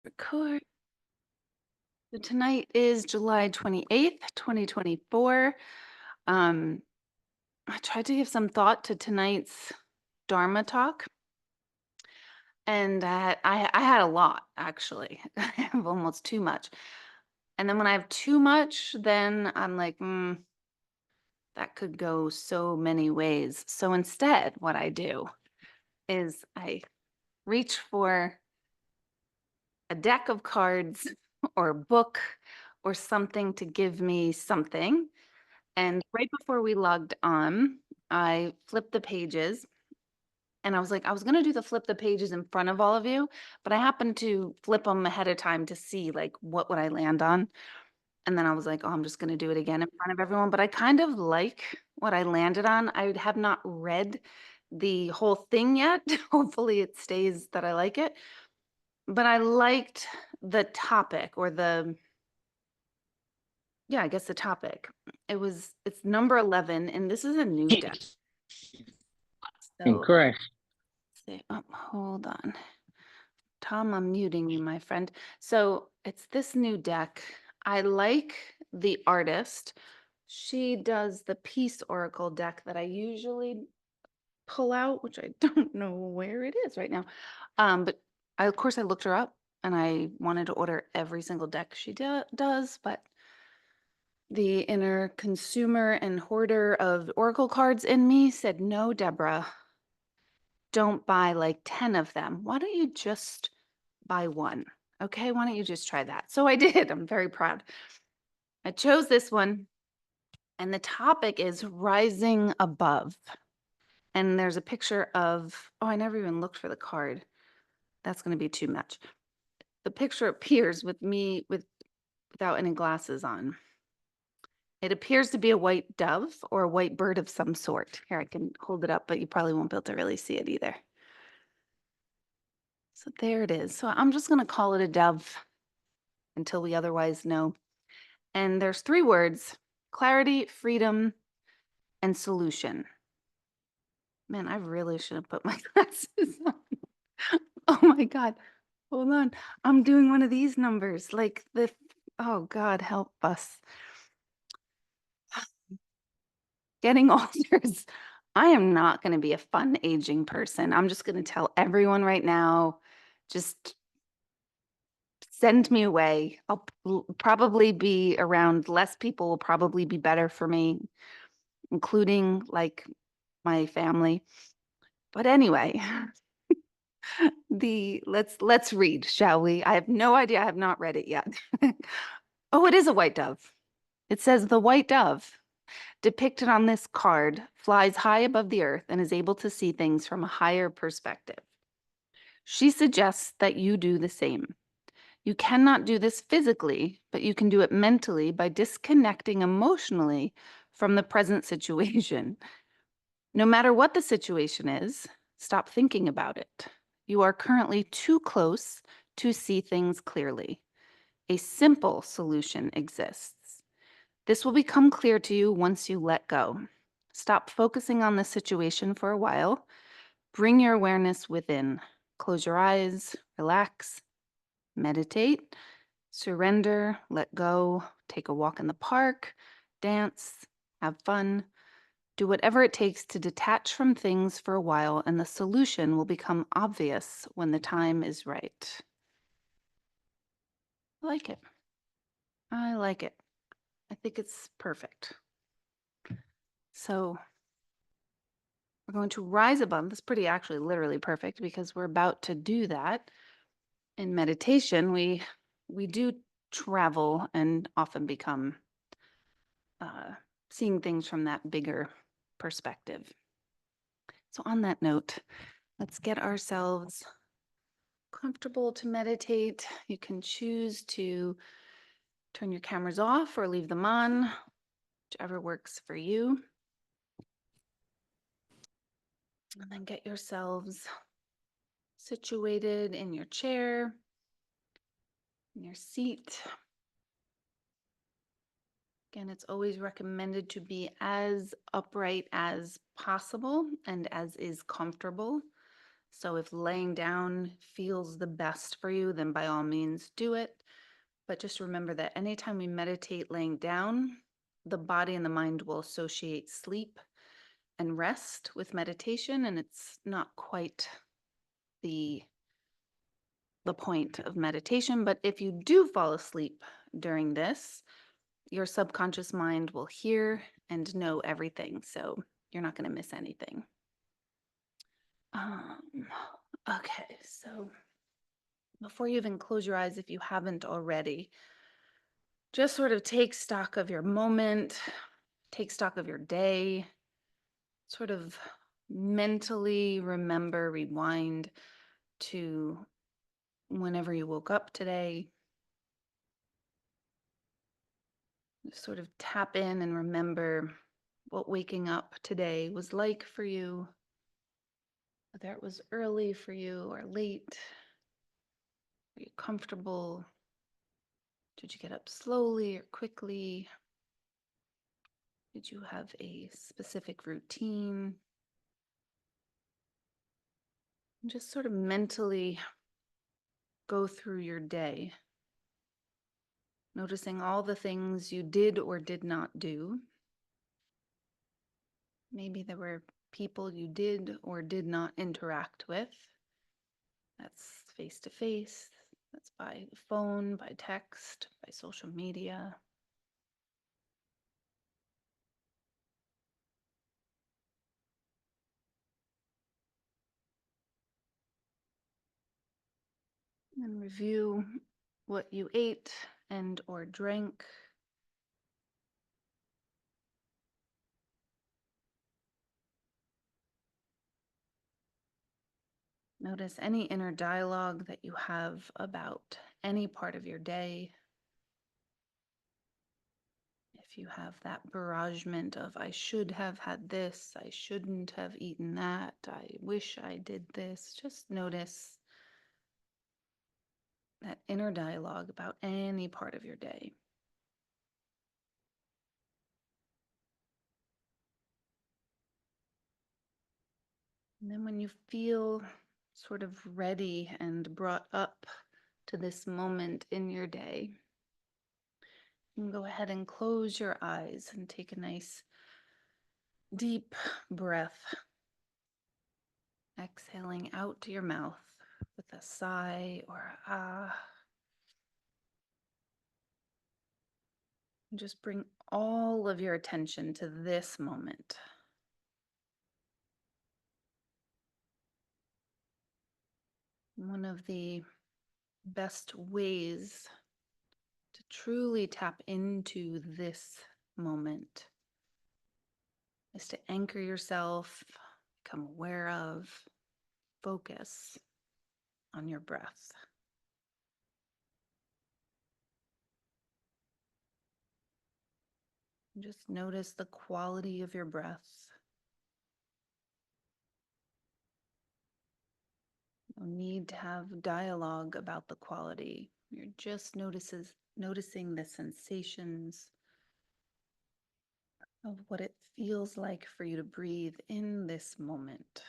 Record. So tonight is July 28th, 2024. Um, I tried to give some thought to tonight's Dharma talk, and I had a lot actually. I have almost too much. And then when I have too much, then I'm like, that could go so many ways. So instead, what I do is I reach for a deck of cards or a book or something to give me something. And right before we logged on, I flipped the pages and I was like, I was going to do the flip the pages in front of all of you, but I happened to flip them ahead of time to see like what would I land on. And then I was like, oh, I'm just going to do it again in front of everyone. But I kind of like what I landed on. I have not read the whole thing yet. Hopefully it stays that I like it. But I liked the topic or yeah, I guess the topic. It's number 11, and this is a new deck. So Incorrect. let's see. Oh, hold on. Tom, I'm muting you, my friend. So it's this new deck. I like the artist. She does the Peace Oracle deck that I usually pull out, which I don't know where it is right now. But of course I looked her up and I wanted to order every single deck she does, but the inner consumer and hoarder of Oracle cards in me said, no, Deborah, don't buy like 10 of them. Why don't you just buy one? Okay, why don't you just try that? So I did. I'm very proud. I chose this one, and the topic is rising above. And there's a picture of, oh, I never even looked for the card. That's going to be too much. The picture appears with me without any glasses on. It appears to be a white dove or a white bird of some sort. Here, I can hold it up, but you probably won't be able to really see it either. So there it is. So I'm just going to call it a dove until we otherwise know. And there's 3 words: clarity, freedom, and solution. Man, I really should have put my glasses on. Oh my God. Hold on. I'm doing one of these numbers. Oh God, help us. Getting older is, I am not going to be a fun aging person. I'm just going to tell everyone right now, just send me away. I'll probably be around less people, will probably be better for me, including like my family. But anyway, let's read, shall we? I have no idea. I have not read it yet. Oh, it is a white dove. It says the white dove depicted on this card flies high above the earth and is able to see things from a higher perspective. She suggests that you do the same. You cannot do this physically, but you can do it mentally by disconnecting emotionally from the present situation. No matter what the situation is, stop thinking about it. You are currently too close to see things clearly. A simple solution exists. This will become clear to you once you let go. Stop focusing on the situation for a while. Bring your awareness within. Close your eyes, relax, meditate, surrender, let go, take a walk in the park, dance, have fun. Do whatever it takes to detach from things for a while, and the solution will become obvious when the time is right. I like it. I like it. I think it's perfect. So we're going to rise above. That's pretty actually literally perfect because we're about to do that. In meditation, we do travel and often become seeing things from that bigger perspective. So on that note, let's get ourselves comfortable to meditate. You can choose to turn your cameras off or leave them on, whichever works for you. And then get yourselves situated in your chair, in your seat. Again, it's always recommended to be as upright as possible and as is comfortable. So if laying down feels the best for you, then by all means do it. But just remember that anytime we meditate laying down, the body and the mind will associate sleep and rest with meditation, and it's not quite the point of meditation. But if you do fall asleep during this, your subconscious mind will hear and know everything. So you're not going to miss anything. Um, okay, so before you even close your eyes, if you haven't already, just sort of take stock of your moment, take stock of your day, sort of mentally remember, rewind to whenever you woke up today. Sort of tap in and remember what waking up today was like for you, whether it was early for you or late. Are you comfortable? Did you get up slowly or quickly? Did you have a specific routine? Just sort of mentally go through your day, noticing all the things you did or did not do. Maybe there were people you did or did not interact with. That's face to face, that's by phone, by text, by social media. And review what you ate and or drank. Notice any inner dialogue that you have about any part of your day. If you have that barragement of, I should have had this, I shouldn't have eaten that, I wish I did this, just notice that inner dialogue about any part of your day. And then when you feel sort of ready and brought up to this moment in your day, you can go ahead and close your eyes and take a nice deep breath, exhaling out to your mouth with a sigh or a ah. And just bring all of your attention to this moment. One of the best ways to truly tap into this moment is to anchor yourself, become aware of, focus on your breath. Just notice the quality of your breath. No need to have dialogue about the quality. You're just noticing the sensations of what it feels like for you to breathe in this moment.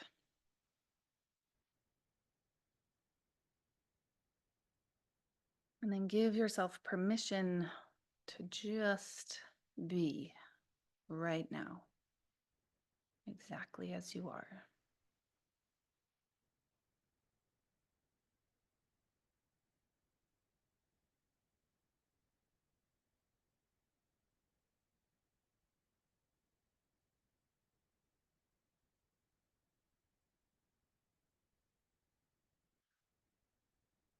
And then give yourself permission to just be right now, exactly as you are.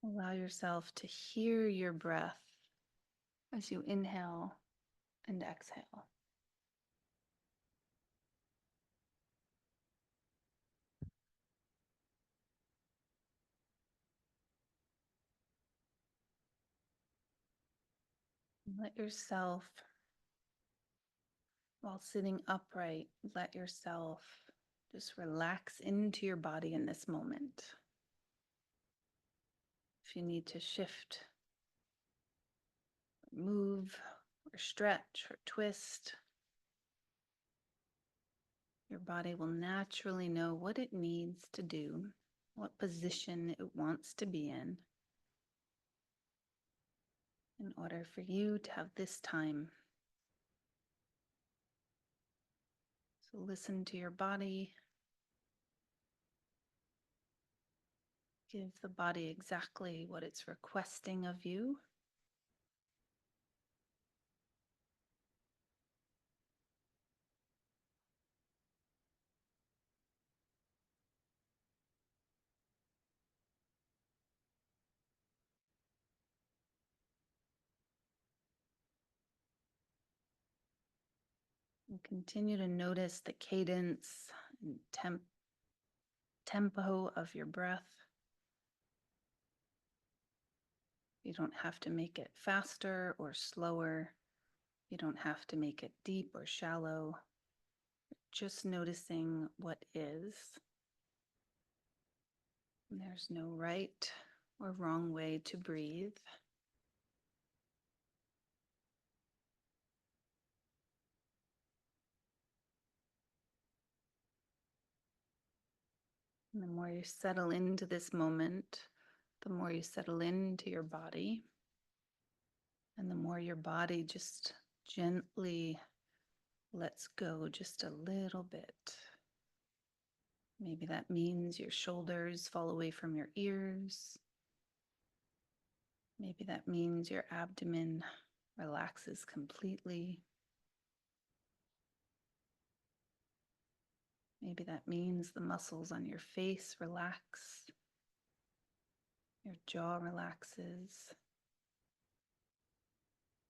Allow yourself to hear your breath as you inhale and exhale. Let yourself, while sitting upright, let yourself just relax into your body in this moment. If you need to shift, move, or stretch, or twist, your body will naturally know what it needs to do what position it wants to be in order for you to have this time. So listen to your body. Give the body exactly what it's requesting of you. And continue to notice the cadence and tempo of your breath. You don't have to make it faster or slower. You don't have to make it deep or shallow. Just noticing what is. And there's no right or wrong way to breathe. And the more you settle into this moment, the more you settle into your body, and the more your body just gently lets go just a little bit. Maybe that means your shoulders fall away from your ears. Maybe that means your abdomen relaxes completely. Maybe that means the muscles on your face relax. Your jaw relaxes.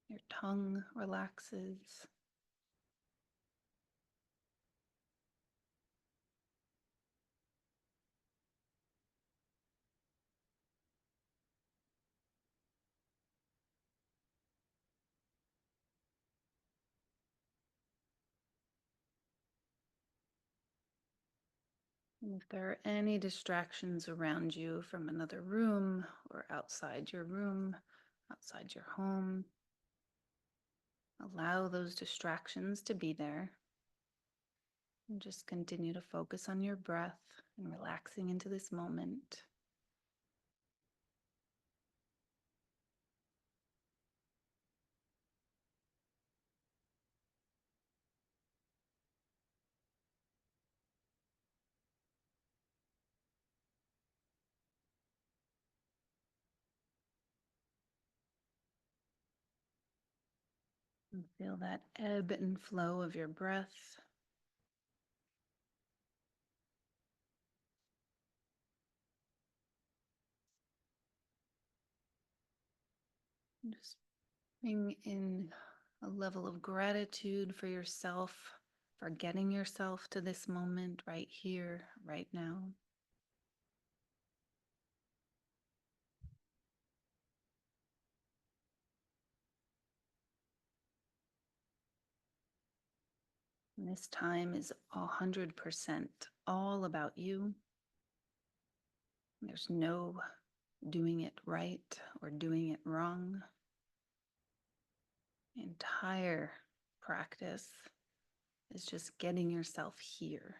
Your tongue relaxes. And if there are any distractions around you from another room or outside your room, outside your home, allow those distractions to be there. And just continue to focus on your breath and relaxing into this moment. And feel that ebb and flow of your breath. And just bring in a level of gratitude for yourself, for getting yourself to this moment right here, right now. And this time is 100% all about you. There's no doing it right or doing it wrong. The entire practice is just getting yourself here.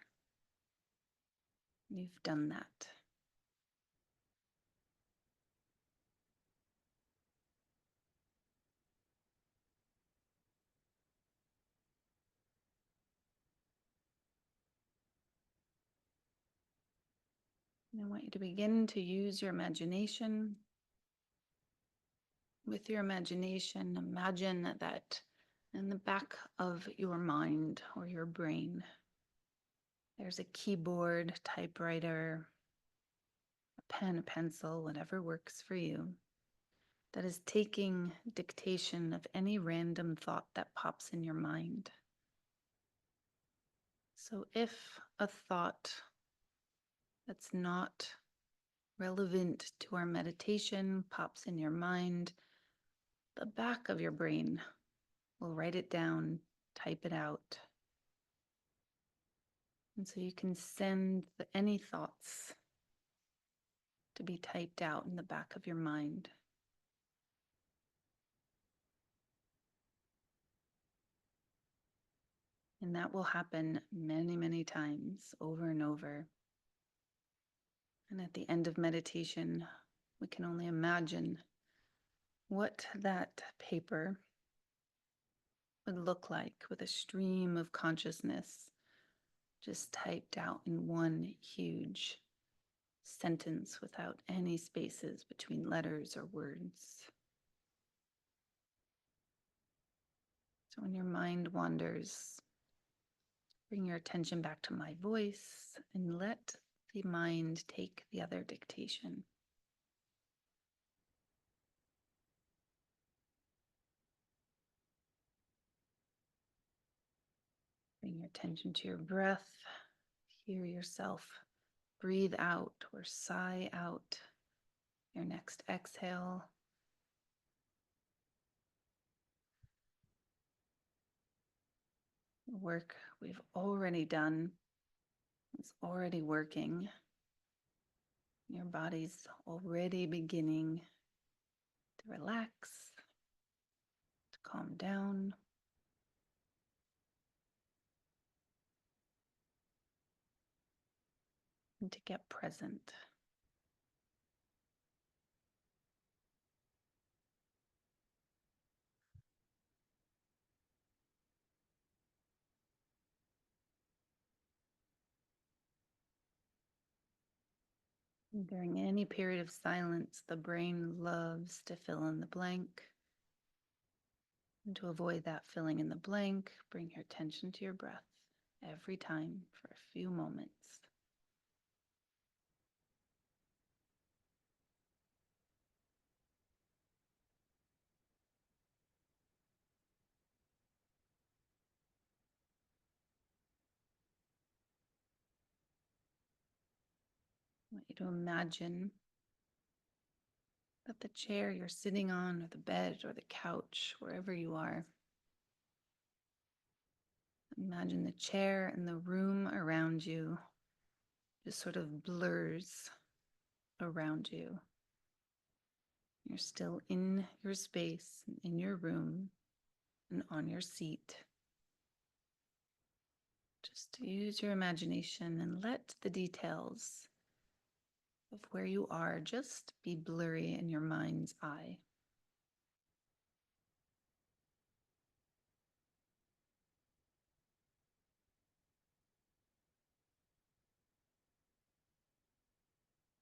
You've done that. And I want you to begin to use your imagination. With your imagination, imagine that in the back of your mind or your brain, there's a keyboard, typewriter, a pen, a pencil, whatever works for you, that is taking dictation of any random thought that pops in your mind. So if a thought that's not relevant to our meditation pops in your mind, the back of your brain will write it down, type it out. And so you can send any thoughts to be typed out in the back of your mind. And that will happen many, many times over and over. And at the end of meditation, we can only imagine what that paper would look like with a stream of consciousness just typed out in one huge sentence without any spaces between letters or words. So when your mind wanders, bring your attention back to my voice and let the mind take the other dictation. Bring your attention to your breath. Hear yourself breathe out or sigh out your next exhale. The work we've already done is already working. Your body's already beginning to relax, to calm down. And to get present. During any period of silence, the brain loves to fill in the blank. And to avoid that filling in the blank, bring your attention to your breath every time for a few moments. I want you to imagine that the chair you're sitting on, or the bed, or the couch, wherever you are, imagine the chair and the room around you just sort of blurs around you. You're still in your space, in your room, and on your seat. Just use your imagination and let the details of where you are just be blurry in your mind's eye.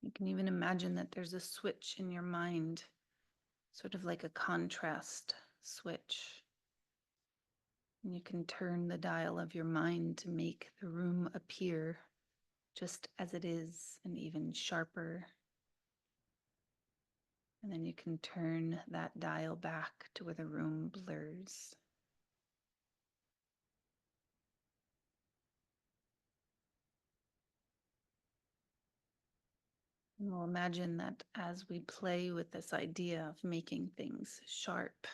You can even imagine that there's a switch in your mind, sort of like a contrast switch. And you can turn the dial of your mind to make the room appear just as it is and even sharper. And then you can turn that dial back to where the room blurs. And we'll imagine that as we play with this idea of making things sharp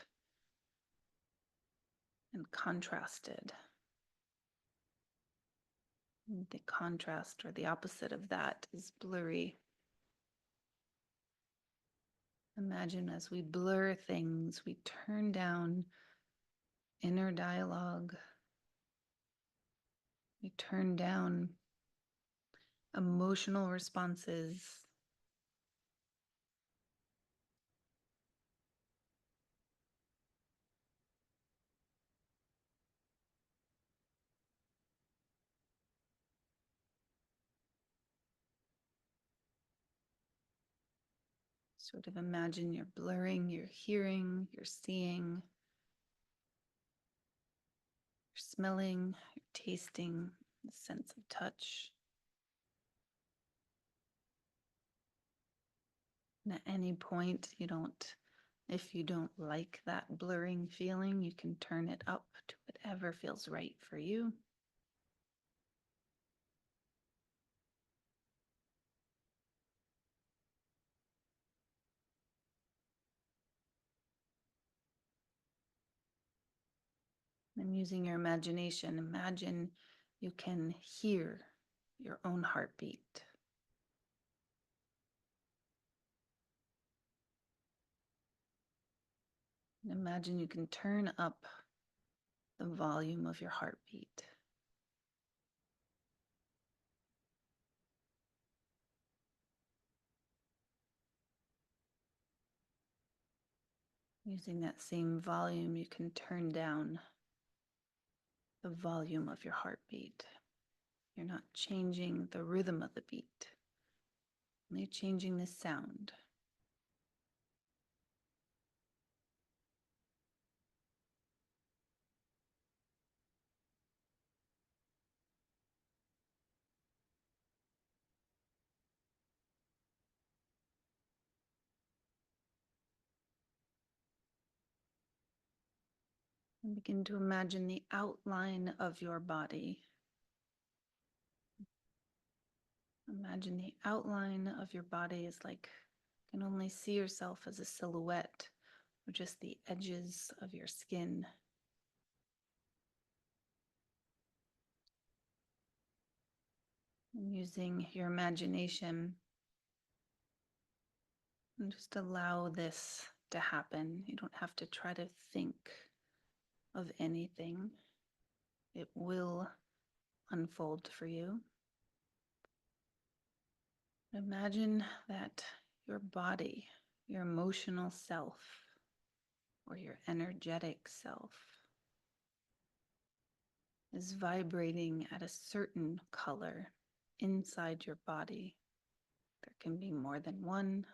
and contrasted, the contrast or the opposite of that is blurry. Imagine as we blur things, we turn down inner dialogue, we turn down emotional responses. Sort of imagine you're blurring your hearing, your seeing, your smelling, your tasting, the sense of touch. And at any point, if you don't like that blurring feeling, you can turn it up to whatever feels right for you. And using your imagination, imagine you can hear your own heartbeat. And imagine you can turn up the volume of your heartbeat. Using that same volume, you can turn down the volume of your heartbeat. You're not changing the rhythm of the beat, only changing the sound. And begin to imagine the outline of your body. Imagine the outline of your body is like you can only see yourself as a silhouette or just the edges of your skin. And using your imagination, and just allow this to happen. You don't have to try to think of anything. It will unfold for you. Imagine that your body, your emotional self, or your energetic self is vibrating at a certain color inside your body. There can be more than one.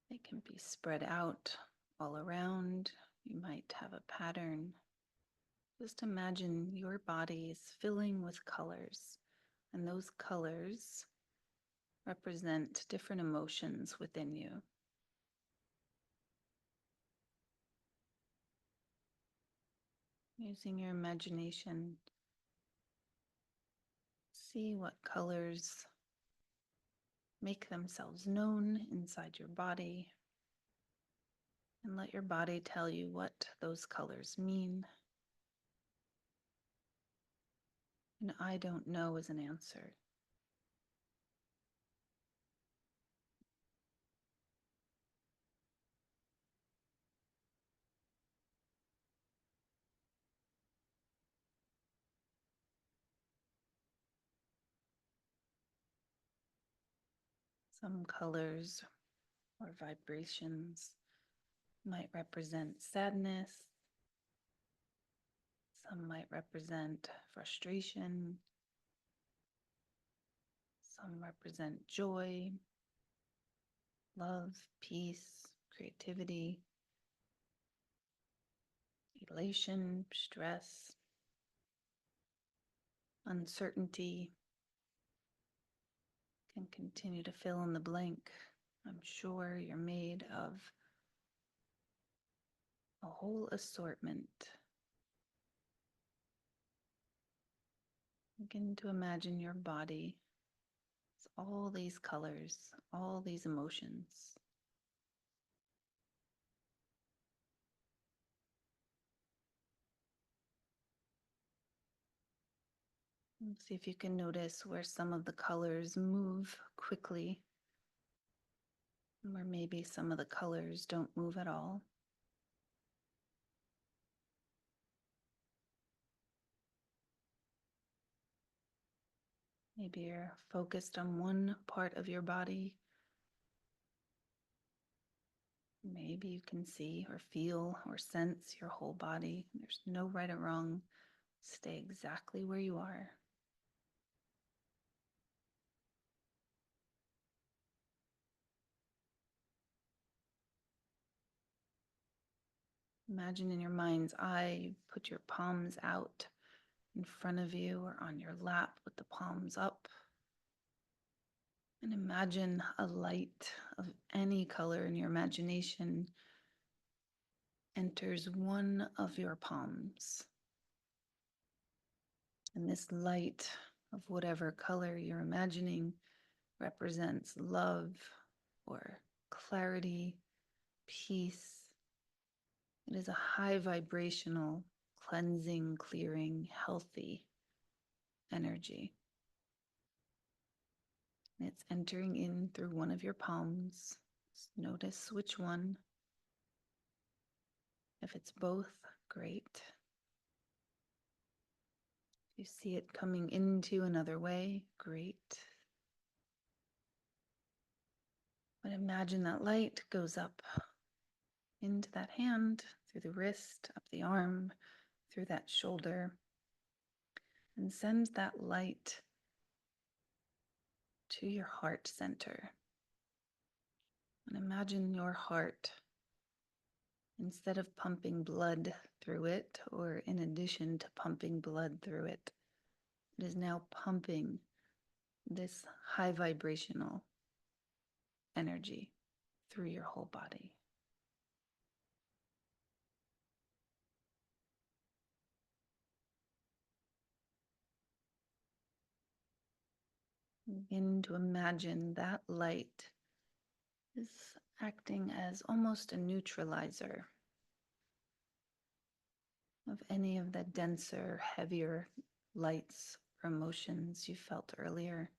They can be spread out all around. You might have a pattern. Just imagine your body is filling with colors, and those colors represent different emotions within you. Using your imagination, see what colors make themselves known inside your body, and let your body tell you what those colors mean. And I don't know is an answer. Some colors or vibrations might represent sadness. Some might represent frustration. Some represent joy, love, peace, creativity, elation, stress, uncertainty. Can continue to fill in the blank. I'm sure you're made of a whole assortment. Begin to imagine your body as all these colors, all these emotions. And see if you can notice where some of the colors move quickly, and where maybe some of the colors don't move at all. Maybe you're focused on one part of your body. Maybe you can see or feel or sense your whole body. There's no right or wrong. Stay exactly where you are. Imagine in your mind's eye, you put your palms out in front of you or on your lap with the palms up. And imagine a light of any color in your imagination enters one of your palms. And this light of whatever color you're imagining represents love or clarity, peace. It is a high vibrational, cleansing, clearing, healthy energy. And it's entering in through one of your palms. Just notice which one. If it's both, great. If you see it coming into another way, great. But imagine that light goes up into that hand, through the wrist, up the arm, through that shoulder, and send that light to your heart center. And imagine your heart, instead of pumping blood through it, or in addition to pumping blood through it, it is now pumping this high vibrational energy through your whole body. Begin to imagine that light is acting as almost a neutralizer of any of the denser, heavier lights or emotions you felt earlier.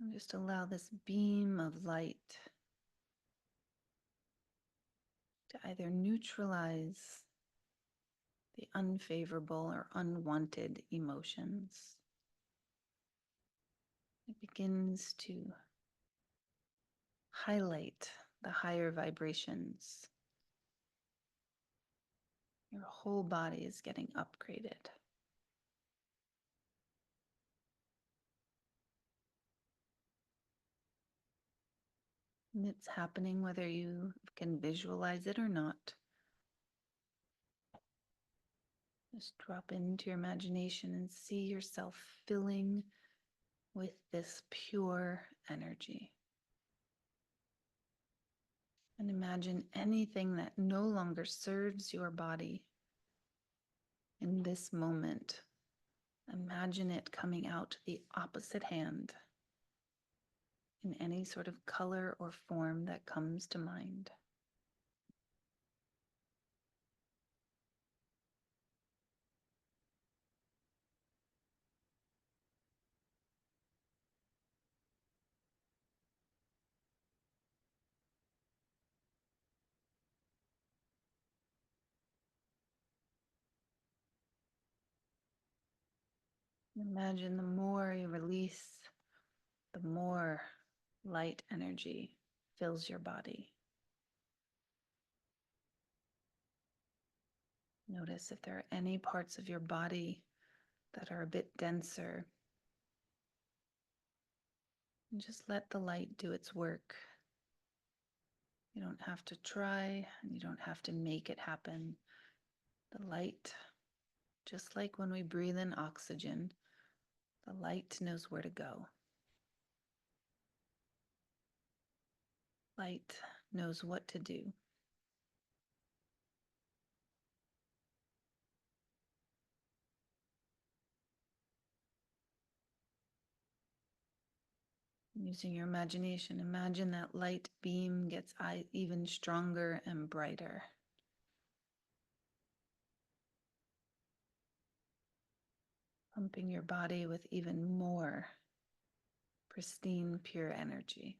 And just allow this beam of light to either neutralize the unfavorable or unwanted emotions. It begins to highlight the higher vibrations. Your whole body is getting upgraded. And it's happening whether you can visualize it or not. Just drop into your imagination and see yourself filling with this pure energy. And imagine anything that no longer serves your body in this moment. Imagine it coming out the opposite hand in any sort of color or form that comes to mind. Imagine the more you release, the more light energy fills your body. Notice if there are any parts of your body that are a bit denser. And just let the light do its work. You don't have to try, and you don't have to make it happen. The light, just like when we breathe in oxygen, the light knows where to go. Light knows what to do. Using your imagination, imagine that light beam gets even stronger and brighter. Pumping your body with even more pristine, pure energy,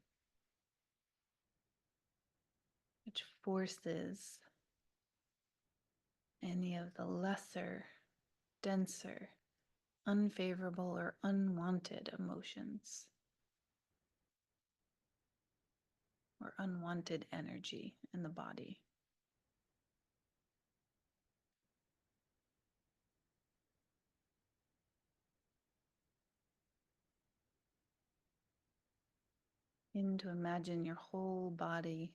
which forces any of the lesser, denser, unfavorable, or unwanted emotions or unwanted energy in the body. And to imagine your whole body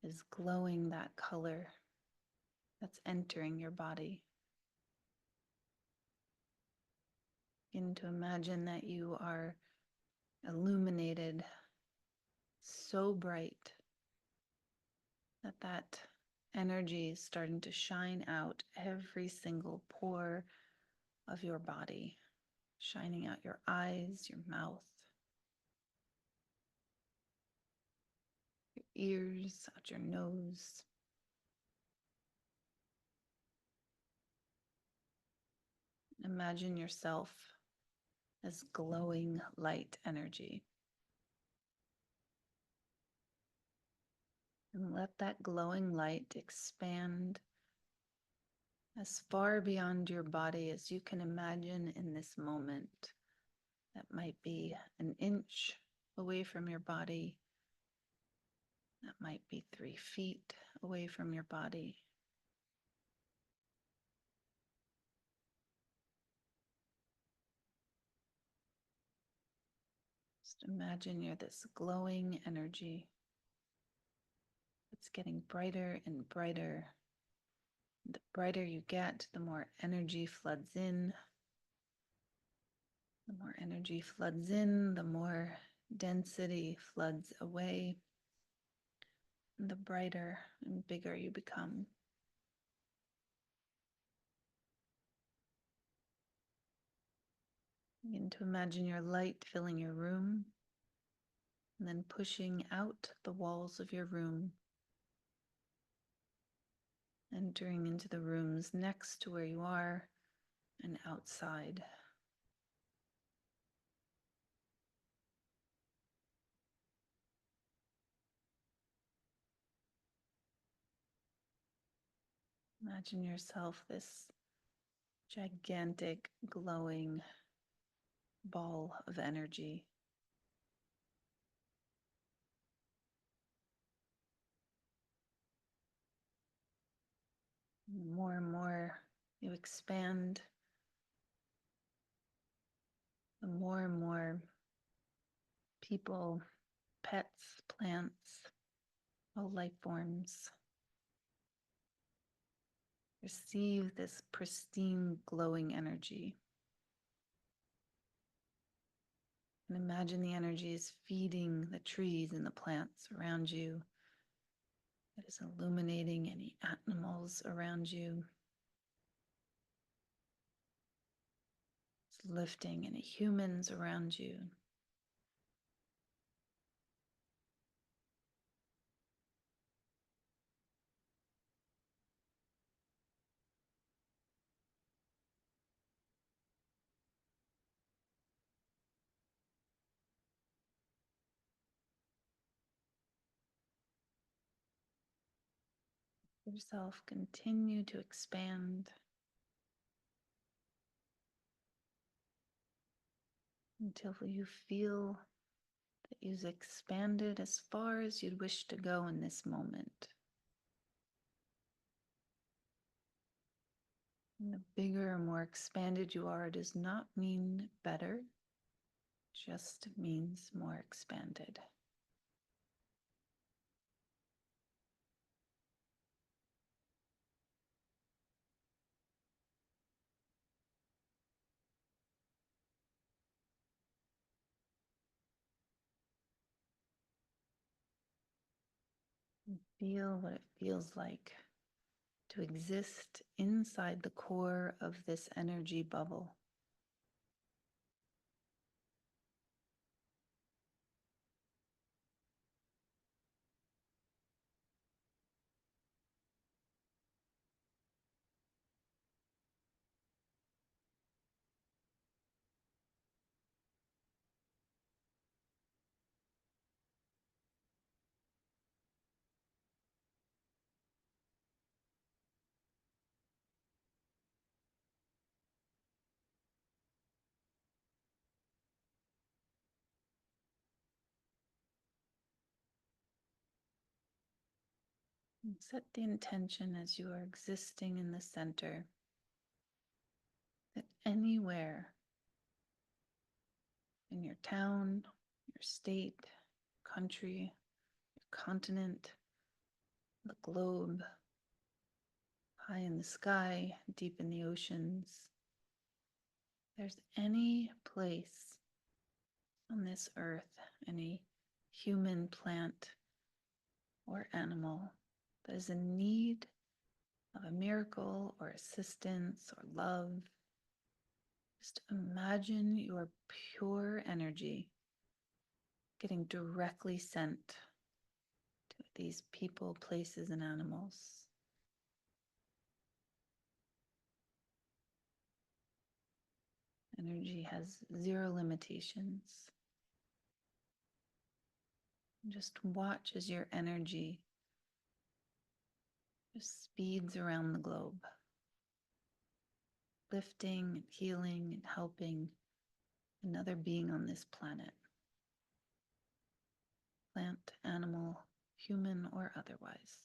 is glowing that color that's entering your body. Begin to imagine that you are illuminated so bright that that energy is starting to shine out every single pore of your body, shining out your eyes, your mouth, your ears, out your nose. Imagine yourself as glowing light energy. And let that glowing light expand as far beyond your body as you can imagine in this moment. That might be an inch away from your body, That might be 3 feet away from your body. Just imagine you're this glowing energy. It's getting brighter and brighter. The brighter you get, the more energy floods in. The more energy floods in, the more density floods away. And the brighter and bigger you become. Begin to imagine your light filling your room and then pushing out the walls of your room, entering into the rooms next to where you are and outside. Imagine yourself this gigantic glowing ball of energy. More and more you expand, the more and more people, pets, plants, all life forms receive this pristine glowing energy. And imagine the energy is feeding the trees and the plants around you. It is illuminating any animals around you. It's lifting any humans around you. Yourself continue to expand until you feel that you've expanded as far as you'd wish to go in this moment. And the bigger or more expanded you are does not mean better, just means more expanded. And feel what it feels like to exist inside the core of this energy bubble. And set the intention as you are existing in the center that anywhere in your town, your state, country, your continent, the globe, high in the sky, deep in the oceans, there's any place on this earth, any human, plant, or animal that is in need of a miracle or assistance or love, just imagine your pure energy getting directly sent to these people, places, and animals. Energy has zero limitations. Just watch as your energy just speeds around the globe, lifting and healing and helping another being on this planet. Plant, animal, human or otherwise.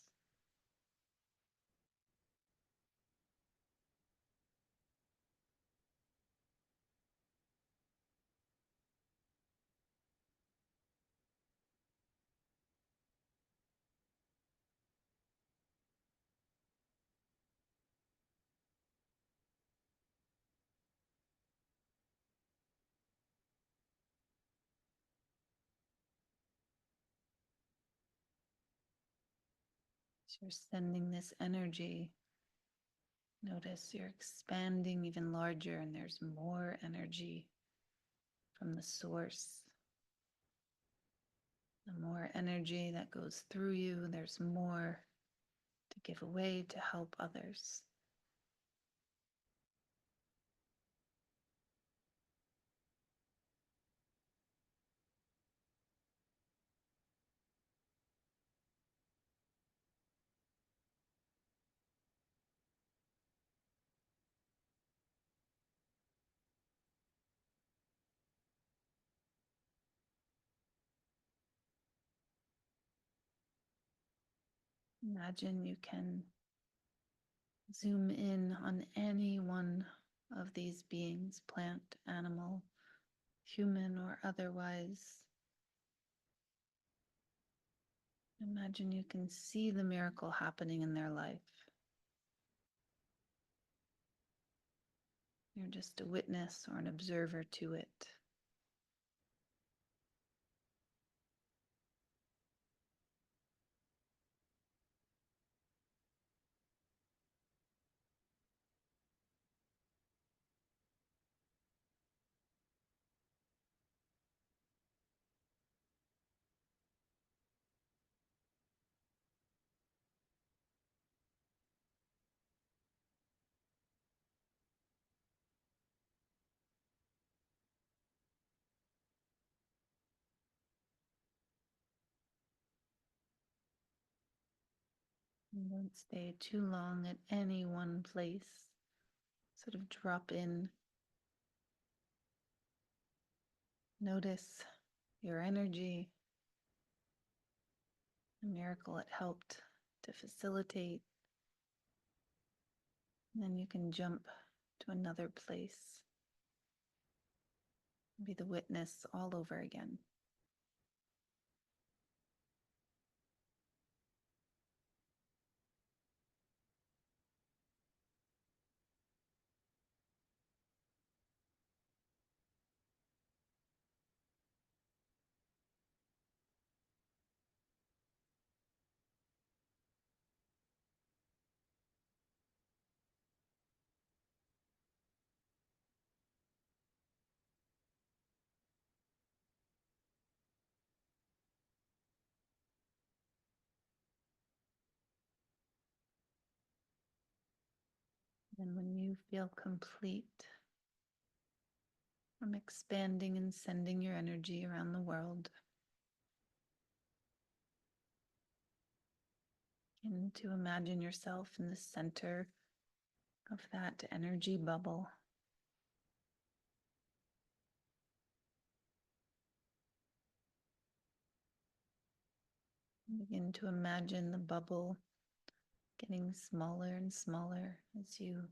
As you're sending this energy, notice you're expanding even larger, and there's more energy from the source. The more energy that goes through you, there's more to give away to help others. Imagine you can zoom in on any one of these beings, plant, animal, human, or otherwise. Imagine you can see the miracle happening in their life. You're just a witness or an observer to it. And don't stay too long at any one place. Sort of drop in. Notice your energy, the miracle it helped to facilitate. And then you can jump to another place. Be the witness all over again. And when you feel complete from expanding and sending your energy around the world, and to imagine yourself in the center of that energy bubble. Begin to imagine the bubble getting smaller and smaller as you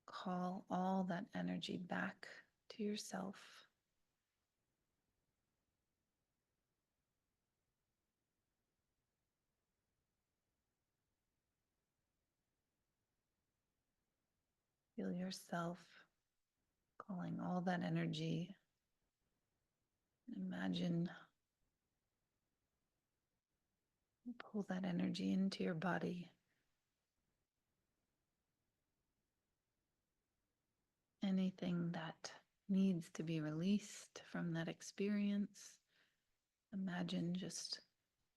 call all that energy back to yourself. Feel yourself calling all that energy. Imagine pull that energy into your body. Anything that needs to be released from that experience, imagine just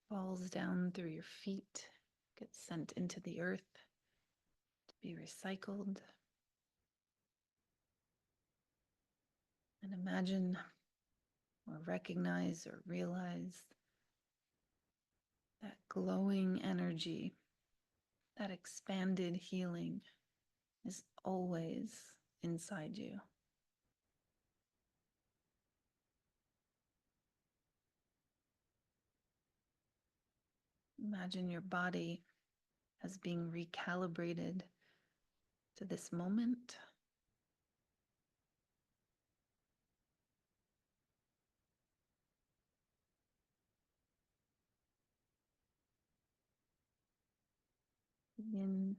falls down through your feet, gets sent into the earth to be recycled. And imagine or recognize or realize that glowing energy, that expanded healing is always inside you. Imagine your body as being recalibrated to this moment. Begin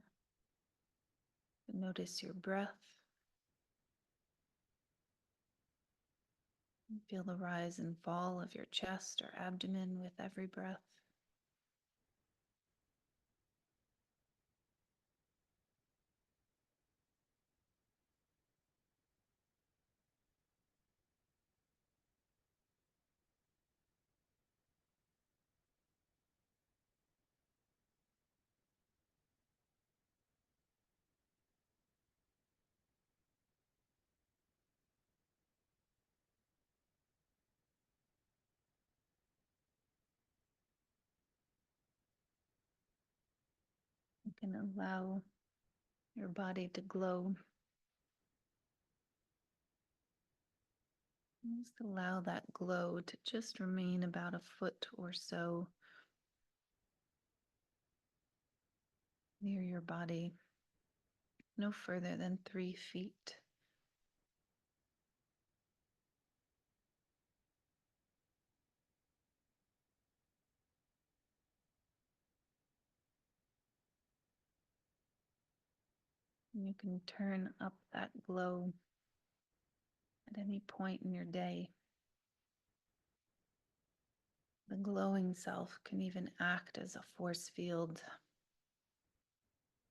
to notice your breath. Feel the rise and fall of your chest or abdomen with every breath. You can allow your body to glow. Just allow that glow to just remain about a foot or so near your body, no further than 3 feet. You can turn up that glow at any point in your day. The glowing self can even act as a force field,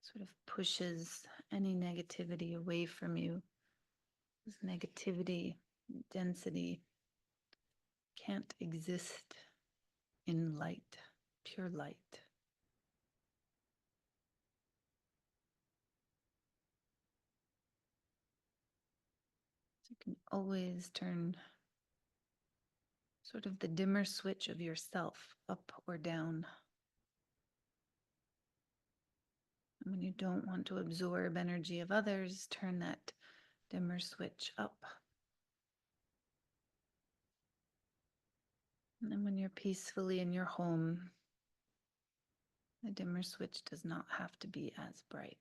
sort of pushes any negativity away from you. This negativity, density can't exist in light, pure light. So you can always turn sort of the dimmer switch of yourself up or down. And when you don't want to absorb energy of others, turn that dimmer switch up. And then when you're peacefully in your home, the dimmer switch does not have to be as bright.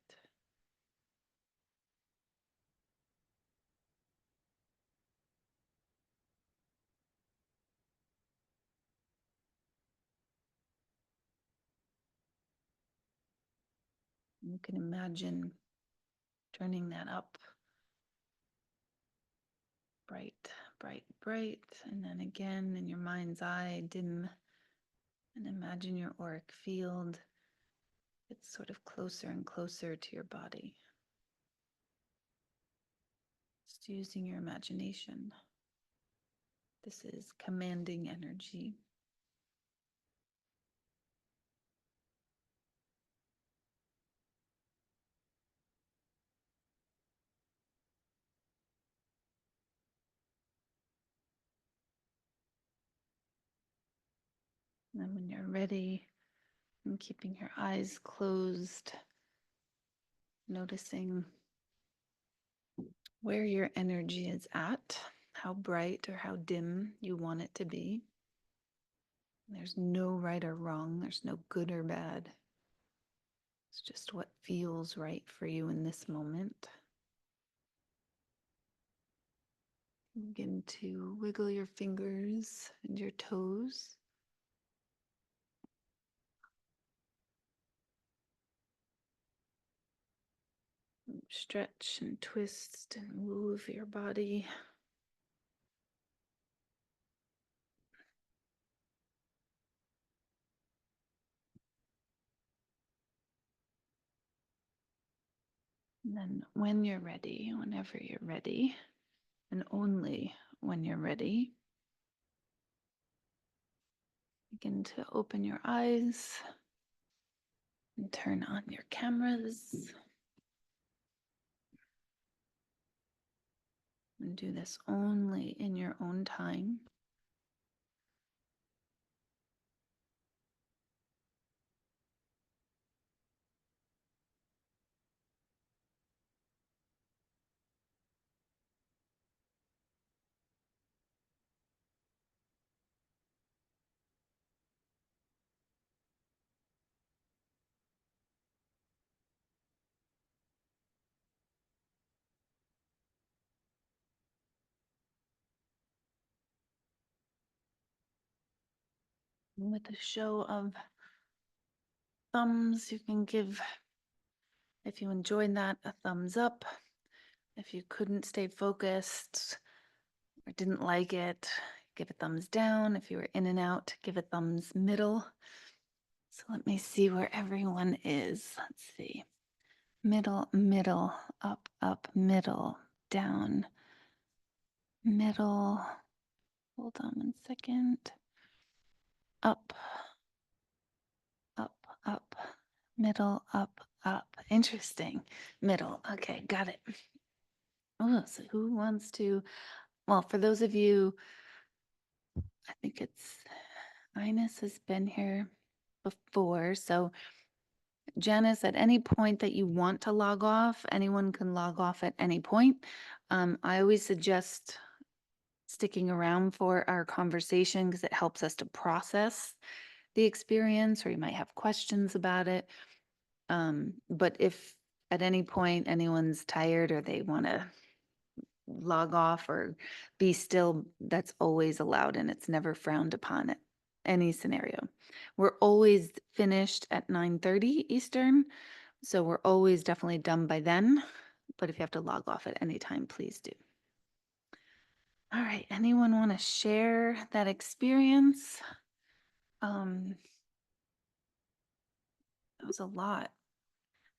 You can imagine turning that up bright, bright, bright, and then again in your mind's eye, dim, and imagine your auric field. It's sort of closer and closer to your body. Just using your imagination. This is commanding energy. And then when you're ready, and keeping your eyes closed, noticing where your energy is at, how bright or how dim you want it to be. There's no right or wrong. There's no good or bad. It's just what feels right for you in this moment. Begin to wiggle your fingers and your toes. Stretch and twist and move your body. And then when you're ready, whenever you're ready, and only when you're ready, begin to open your eyes and turn on your cameras. And do this only in your own time. With a show of thumbs, you can give, if you enjoyed that, a thumbs up. If you couldn't stay focused or didn't like it, give a thumbs down. If you were in and out, give a thumbs middle. So let me see where everyone is. Let's see. Middle, middle, up, middle, down, middle. Hold on 1 second. Up, up, middle, up. Interesting. Middle. Okay, got it. Oh, so who wants to? Well, for those of you, I think it's Ines has been here before. So, Janice, at any point that you want to log off, anyone can log off at any point. I always suggest sticking around for our conversation because it helps us to process the experience, or you might have questions about it. But if at any point anyone's tired or they want to log off or be still, that's always allowed and it's never frowned upon at any scenario. We're always finished at 9:30 Eastern, so we're always definitely done by then. But if you have to log off at any time, please do. All right, anyone want to share that experience? It was a lot.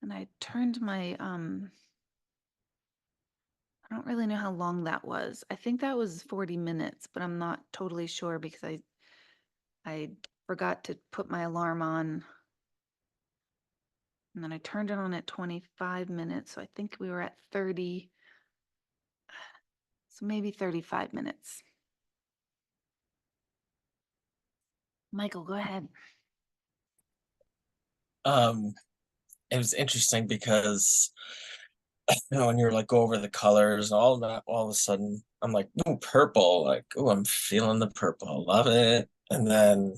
And I turned my I don't really know how long that was. I think that was 40 minutes, but I'm not totally sure because I forgot to put my alarm on. And then I turned it on at 25 minutes. So I think we were at 30. So maybe 35 minutes. Michael, go ahead. Um, it was interesting because when you're like go over the colors and all of that, all of a sudden I'm like, ooh, purple, like, oh, I'm feeling the purple, love it. And then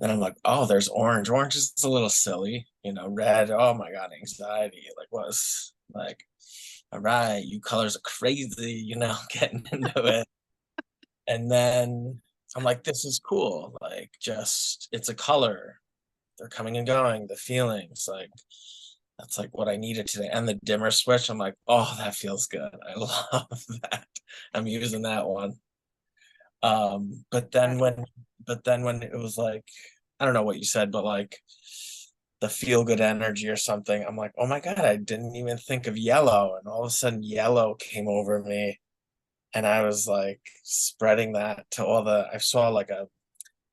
I'm like, oh, there's orange. Orange is a little silly, red. Oh my God, anxiety. Like was like, all right, you colors are crazy, getting into it. And then I'm like, this is cool. Like just it's a color. They're coming and going, the feelings, like that's like what I needed today. And the dimmer switch, I'm like, oh, that feels good. I love that. I'm using that one. Um, but then Got it. when but then when it was like, I don't know what you said, but like the feel good energy or something, I'm like, oh my God, I didn't even think of yellow. And all of a sudden yellow came over me. And I was like spreading that to I saw like a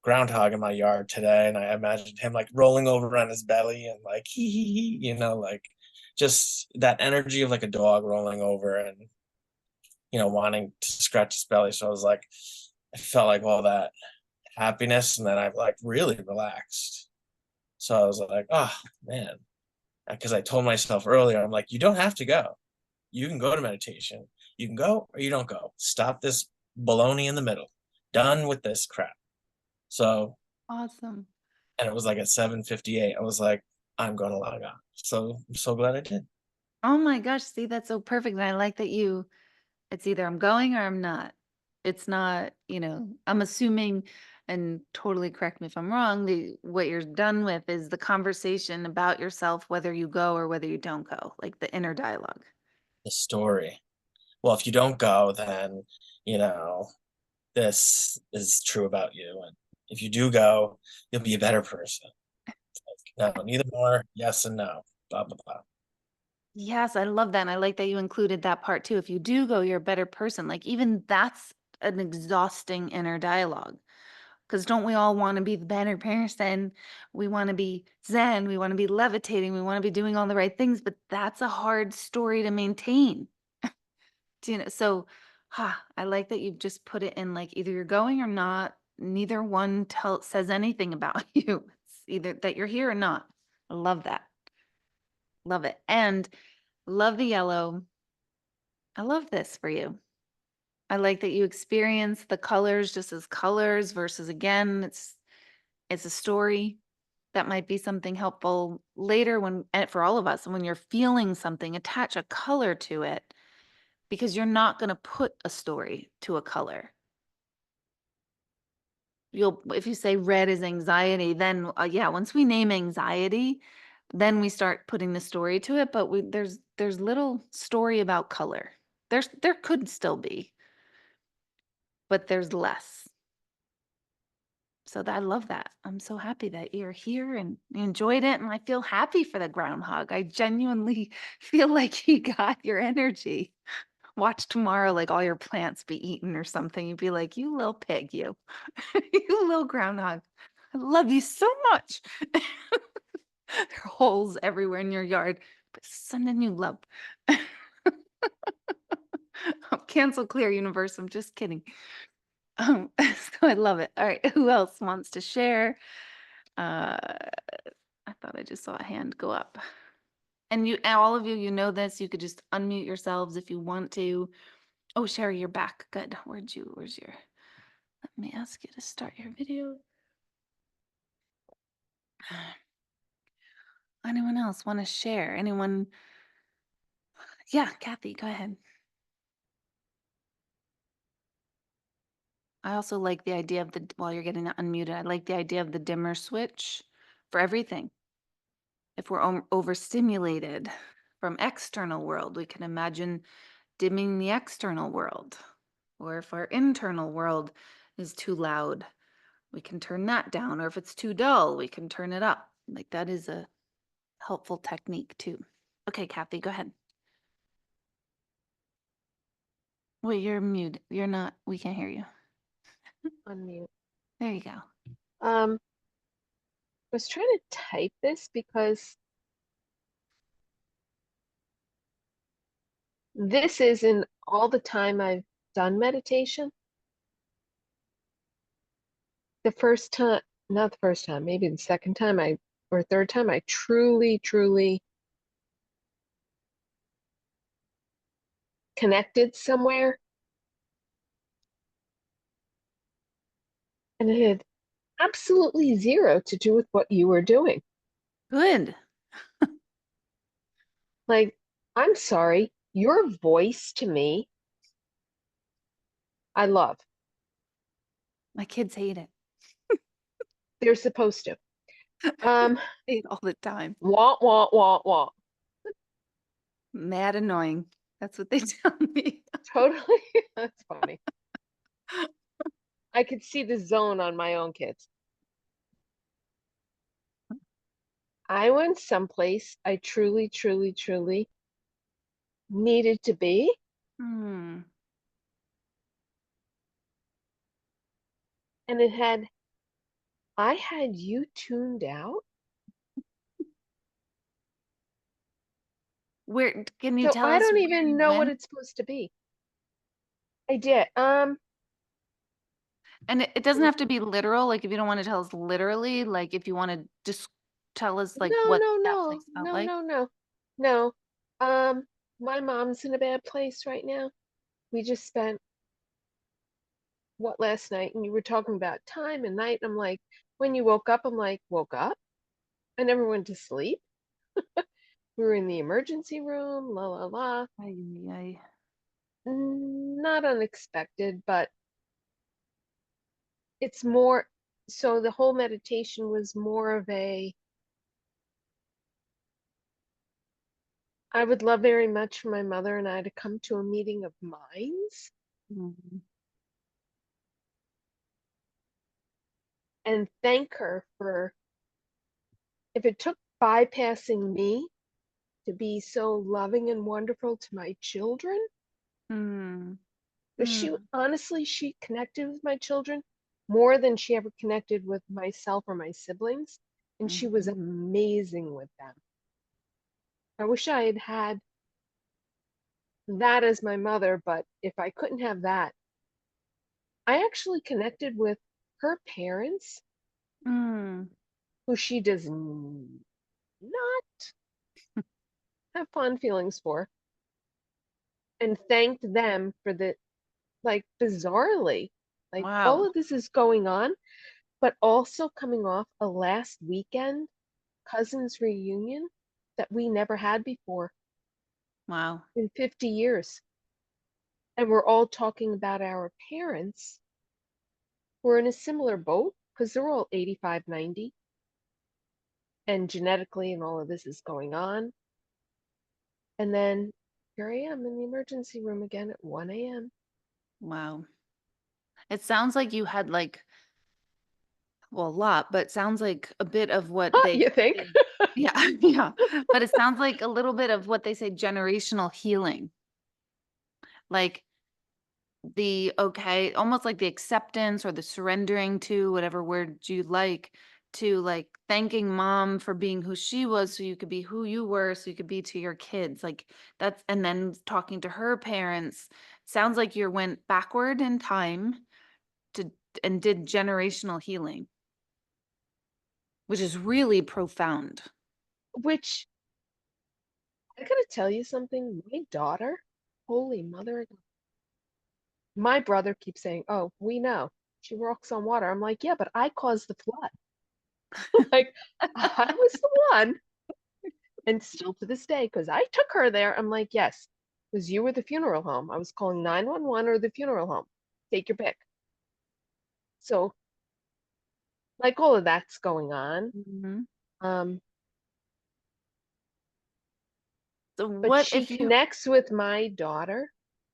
groundhog in my yard today, and I imagined him like rolling over on his belly and like hee, like just that energy of like a dog rolling over and wanting to scratch his belly. So I was like, I felt like all that happiness, and then I like really relaxed. So I was like, oh man, because I told myself earlier, I'm like, you don't have to go. You can go to meditation. You can go or you don't go. Stop this baloney in the middle. Done with this crap. So Awesome. and it was like at 7:58. I was like, I'm gonna log on. So I'm so glad I did. Oh my gosh, see, that's so perfect. And I like that it's either I'm going or I'm not. It's not, I'm assuming, and totally correct me if I'm wrong, what you're done with is the conversation about yourself, whether you go or whether you don't go, like the inner dialogue. The story. Well, if you don't go, then you know this is true about you, and if you do go, you'll be a better person. No, neither more. Yes and no. Blah blah blah. Yes, I love that. And I like that you included that part too. If you do go, you're a better person. Like even that's an exhausting inner dialogue. Because don't we all want to be the better person? We want to be zen. We want to be levitating. We want to be doing all the right things. But that's a hard story to maintain. So, I like that you've just put it in like either you're going or not. Neither one says anything about you. It's either that you're here or not. I love that. Love it. And love the yellow. I love this for you. I like that you experience the colors just as colors versus again, it's a story that might be something helpful later when and for all of us when you're feeling something, attach a color to it because you're not going to put a story to a color. if you say red is anxiety, then yeah, once we name anxiety, then we start putting the story to it, but there's little story about color. There could still be, but there's less. So I love that. I'm so happy that you're here and you enjoyed it, and I feel happy for the groundhog. I genuinely feel like he got your energy. Watch tomorrow, like all your plants be eaten or something. You'd be like, you little pig, you, you little groundhog. I love you so much. There are holes everywhere in your yard, but sending you love. Cancel clear universe. I'm just kidding. So I love it. All right, who else wants to share? Uh, I thought I just saw a hand go up. And you, and all of you, you know this. You could just unmute yourselves if you want to. Oh, Sherry, you're back. Good. Where's your? Let me ask you to start your video. Anyone else want to share? Anyone? Yeah, Kathy, go ahead. I also like the idea of while you're getting unmuted, I like the idea of the dimmer switch for everything. If we're overstimulated from external world, we can imagine dimming the external world. Or if our internal world is too loud, we can turn that down. Or if it's too dull, we can turn it up. Like that is a helpful technique too. Okay, Kathy, go ahead. Wait, you're mute. You're not, we can't hear you. Unmute. There you go. I was trying to type this because this isn't all the time I've done meditation. The first time, not the first time, maybe the second time or third time, I truly, truly connected somewhere. And it had absolutely zero to do with what you were doing. Good. Like, I'm sorry, your voice to me, I love. My kids hate it. They're supposed to. Hate all the time. Wah, wah, wah, wah. Mad annoying. That's what they tell me. Totally. That's funny. I could see the zone on my own kids. I went someplace I truly, truly, truly needed to be. Hmm. And I had you tuned out. Where can you So tell I us don't where even you know what went? it's supposed to be. I did. And it doesn't have to be literal. Like if you don't want to tell us literally, like if you want to just tell us like No, what no, that no, place felt no, like. no, no, no. My mom's in a bad place right now. We just spent last night, and you were talking about time and night. And I'm like, when you woke up, I'm like, woke up? I never went to sleep. We were in the emergency room, la la la. Ay, ay, Not unexpected, but it's more so the whole meditation was more of I would love very much for my mother and I to come to a meeting of minds mhm. and thank her for if it took bypassing me to be so loving and wonderful to my children. Hmm. But Hmm. honestly, she connected with my children more than she ever connected with myself or my siblings. And she was Mhm. amazing with them. I wish I had had that as my mother, but if I couldn't have that, I actually connected with her parents, Hmm. who she does not have fond feelings for, and thanked them for like bizarrely, like all Wow. of this is going on, but also coming off a last weekend cousins reunion that we never had before Wow. in 50 years. And we're all talking about our parents were in a similar boat because they're all 85, 90, and genetically and all of this is going on. And then here I am in the emergency room again at 1 a.m. Wow. It sounds like you had like, well, a lot, but sounds like a bit of what they You think? say. Yeah, yeah. But it sounds like a little bit of what they say generational healing. Like almost like the acceptance or the surrendering to whatever word you like, to like thanking mom for being who she was so you could be who you were so you could be to your kids. Like that's, and then talking to her parents. Sounds like you went backward in time to and did generational healing, which is really profound. Which I gotta tell you something. My daughter, holy mother, of God, my brother keeps saying, "Oh, we know she walks on water." I'm like, "Yeah, but I caused the flood." Like, I was the one, and still to this day, because I took her there. I'm like, "Yes, because you were the funeral home. I was calling 911 or the funeral home. Take your pick." So, like, all of that's going on. Mhm. Um, So but what she if you connects with my daughter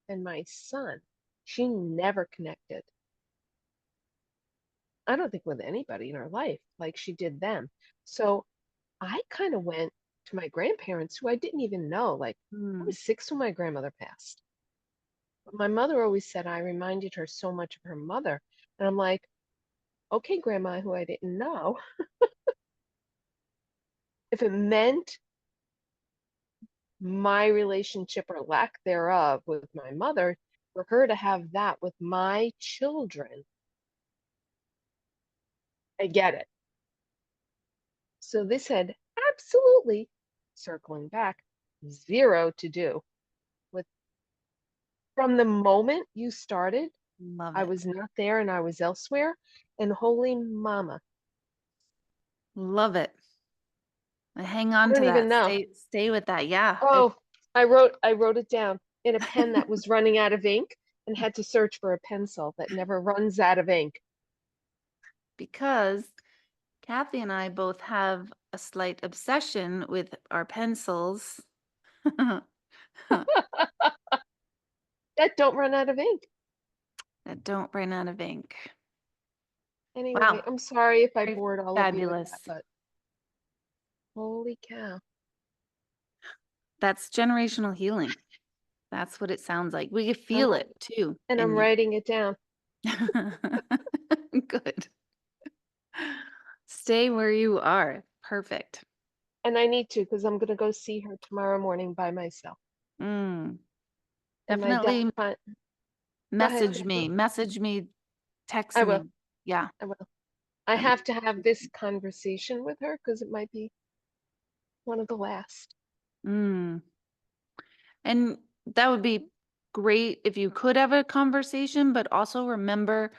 and my son. She never connected. I don't think with anybody in her life like she did them. So I kind of went to my grandparents who I didn't even know. Like I Hmm, was 6 when my grandmother passed. But my mother always said I reminded her so much of her mother. And I'm like, okay, grandma, who I didn't know. If it meant my relationship or lack thereof with my mother, for her to have that with my children, I get it. So this had absolutely, circling back, zero to do with from the moment you started. love I it. was not there and I was elsewhere. And holy mama, Love it. Hang I on to don't even that. know. Stay with that. Yeah. Oh, I wrote it down in a pen that was running out of ink and had to search for a pencil that never runs out of ink. Because Kathy and I both have a slight obsession with our pencils. That That don't run out of ink. don't run out of ink. Anyway, Wow. I'm sorry if I Very bored all of you with that, fabulous. but holy cow. That's generational healing. That's what it sounds like. We could I'm, feel it too and I'm in you. writing it down. Good. Stay where you are. Perfect. And I need to because I'm going to go see her tomorrow morning by myself. Mm. And my dad, Definitely go ahead. message me, text I will. me. Yeah. I will. I that would have to have this conversation with her because it might be one of the last. Mm. And that would be great if you could have a conversation, but also remember,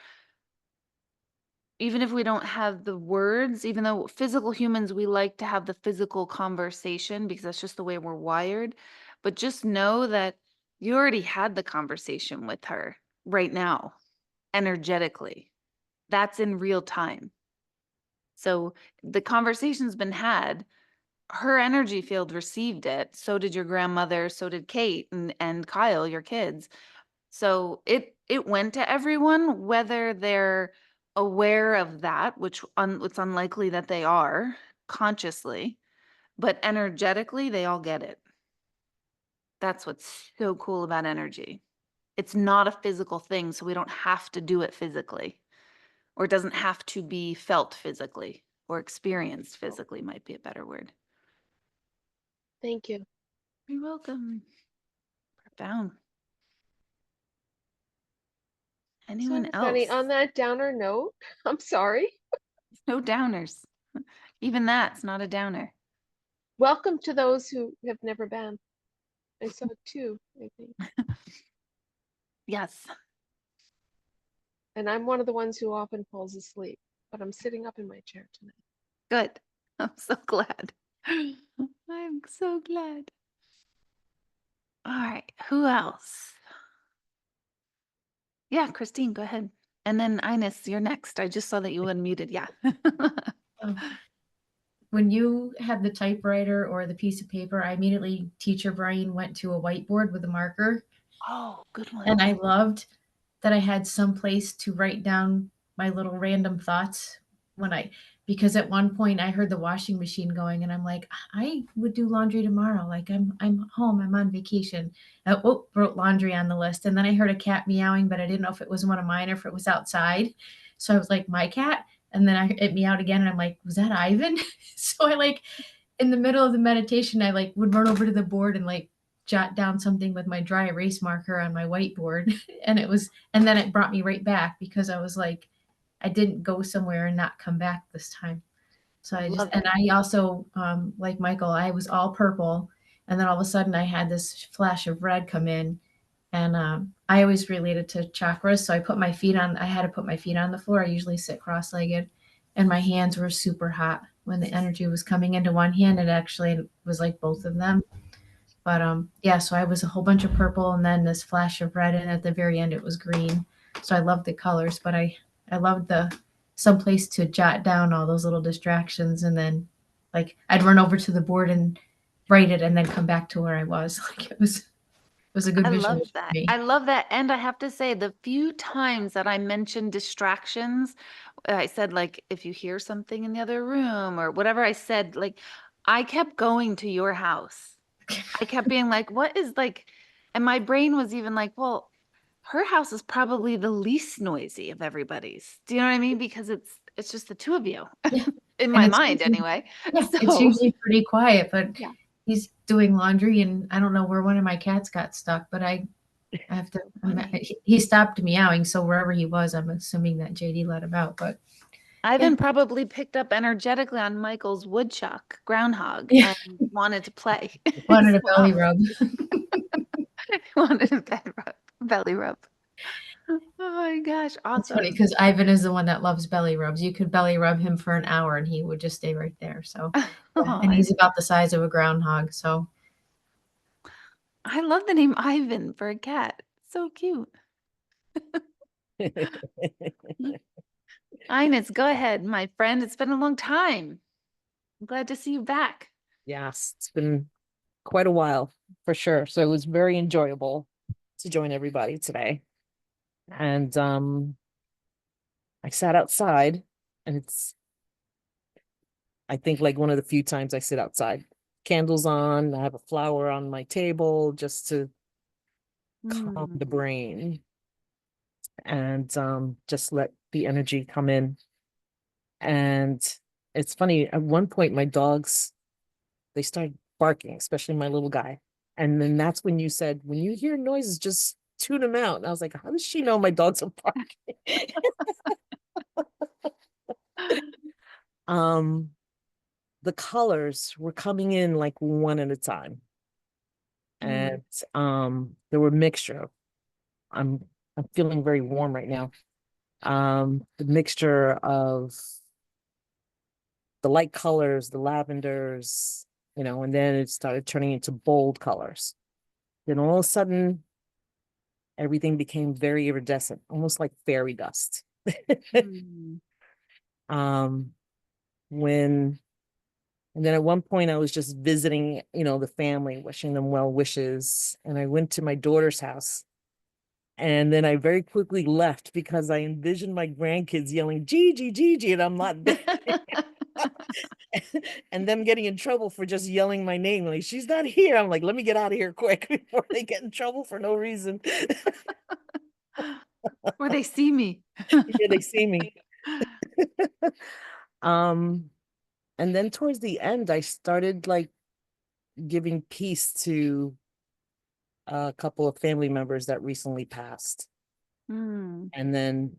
even if we don't have the words, even though physical humans, we like to have the physical conversation because that's just the way we're wired. But just know that you already had the conversation with her right now, energetically. That's in real time. So the conversation's been had. Her energy field received it. So did your grandmother. So did Kate and Kyle, your kids. So it went to everyone, whether they're aware of that, which it's unlikely that they are consciously, but energetically, they all get it. That's what's so cool about energy. It's not a physical thing, so we don't have to do it physically, or it doesn't have to be felt physically or experienced physically, might be a better word. Thank you. You're welcome. Profound. So Anyone everybody, else? on that downer note, I'm sorry. No downers. Even that's not a downer. Welcome to those who have never been. I saw two, I think. Yes. And I'm one of the ones who often falls asleep, but I'm sitting up in my chair tonight. Good. I'm so glad. I'm so glad. All right. Who else? Yeah, Christine, go ahead. And then Ines, you're next. I just saw that you unmuted. Yeah. Um, When you had the typewriter or the piece of paper, I immediately, teacher brain went to a whiteboard with a marker. Oh, good one. And I loved that I had some place to write down my little random thoughts when because at one point I heard the washing machine going and I'm like, I would do laundry tomorrow. Like I'm home, I'm on vacation. Wrote laundry on the list. And then I heard a cat meowing, but I didn't know if it was one of mine or if it was outside. So I was like, my cat. And then it meowed again. And I'm like, was that Ivan? So I in the middle of the meditation, I would run over to the board and jot down something with my dry erase marker on my whiteboard. And then it brought me right back because I was like, I didn't go somewhere and not come back this time. So I also, like Michael, I was all purple. And then all of a sudden I had this flash of red come in. And I always related to chakras. So I had to put my feet on the floor. I usually sit cross-legged and my hands were super hot. When the energy was coming into one hand, it actually was like both of them. But yeah, so I was a whole bunch of purple and then this flash of red, and at the very end it was green. So I loved the colors, but I loved the someplace to jot down all those little distractions, and then I'd run over to the board and write it and then come back to where I was. It was a good I love visual for that. me. I love that. And I have to say, the few times that I mentioned distractions, I said, like, if you hear something in the other room or whatever I said, like, I kept going to your house. I kept being like, what is like, and my brain was even like, well, her house is probably the least noisy of everybody's. Do you know what I mean? Because it's just the two of you Yeah. in And my it's mind usually, anyway. yeah, it's So usually pretty quiet, but yeah. he's doing laundry and I don't know where one of my cats got stuck, but I have to, he stopped meowing. So wherever he was, I'm assuming that JD let him out, but Ivan probably picked up energetically on Michael's woodchuck groundhog yeah, and wanted to play. wanted a Swap. belly rub. Wanted a belly rub. Oh my gosh, It's funny awesome. because Ivan is the one that loves belly rubs. You could belly rub him for an hour and he would just stay right there. So, yeah. Oh, And he's about the size of a groundhog. So, I love the name Ivan for a cat. So cute. Ines, go ahead, my friend. It's been a long time. I'm glad to see you back. Yes, it's been quite a while for sure. So it was very enjoyable to join everybody today. And I sat outside and I think like one of the few times I sit outside. Candles on, I have a flower on my table just to calm the Mm. brain and just let the energy come in. And it's funny, at one point my dogs, they started barking, especially my little guy. And then that's when you said, when you hear noises, just tune them out. And I was like, how does she know my dogs are barking? um, the colors were coming in like one at a time. And there were mixture. I'm I'm feeling very warm right now. The mixture of the light colors, the lavenders, and then it started turning into bold colors. Then all of a sudden, everything became very iridescent, almost like fairy dust. Mm. Um, when and then at one point I was just visiting, the family, wishing them well wishes. And I went to my daughter's house. And then I very quickly left because I envisioned my grandkids yelling, Gigi, Gigi, and I'm not there. And them getting in trouble for just yelling my name. Like, she's not here. I'm like, let me get out of here quick before they get in trouble for no reason. Or they see me. Yeah, they see me. And then towards the end, I started like giving peace to a couple of family members that recently passed. Mm. And then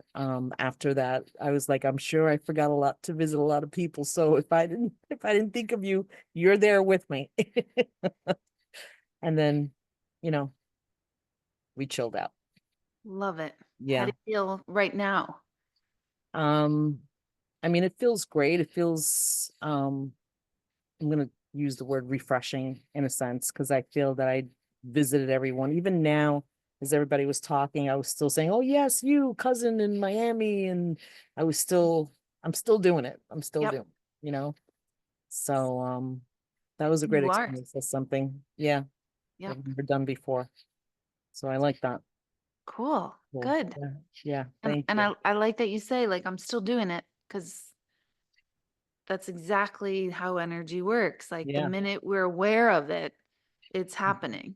after that, I was like, I'm sure I forgot a lot to visit a lot of people. So if I didn't think of you, you're there with me. And then, we chilled out. Love it. How Yeah. do you feel right now? I mean, it feels great. It feels I'm gonna use the word refreshing in a sense, because I feel that I visited everyone. Even now, as everybody was talking, I was still saying, oh yes, you cousin in Miami. And I'm still doing it. I'm still Yep. doing, it, you know? So, that was a great You are. experience. That's something, yeah, Yep. I've never done before. So I like that. Cool. Cool. Good. Yeah. Yeah. And Thank and you. I like that you say, like, I'm still doing it, because that's exactly how energy works. Like, the Yeah. minute we're aware of it, it's happening.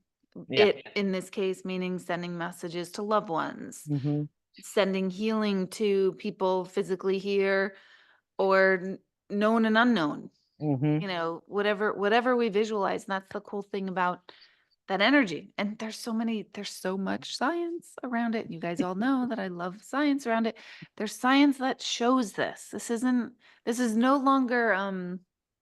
Yeah. It, in this case, meaning sending messages to loved ones, Mm-hmm. sending healing to people physically here, or known and unknown, Mm-hmm. you know, whatever we visualize. And that's the cool thing about that energy. And there's so much science around it. You guys all know that I love science around it. There's science that shows this. This is no longer,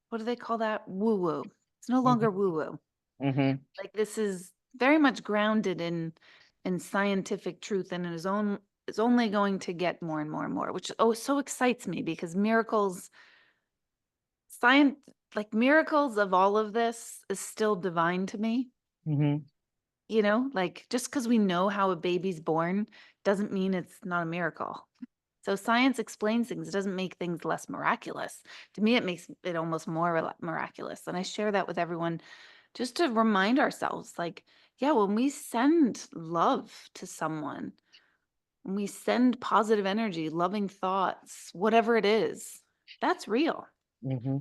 what do they call that? Woo woo. It's no longer woo woo. Mm-hmm. Like, this is very much grounded in scientific truth, and is only going to get more and more and more, which so excites me, because science, like, miracles of all of this is still divine to me. Mm-hmm. You know, like, just because we know how a baby's born doesn't mean it's not a miracle. So science explains things. It doesn't make things less miraculous. To me, it makes it almost more miraculous. And I share that with everyone just to remind ourselves, like, yeah, when we send love to someone, when we send positive energy, loving thoughts, whatever it is, that's real. Mm-hmm.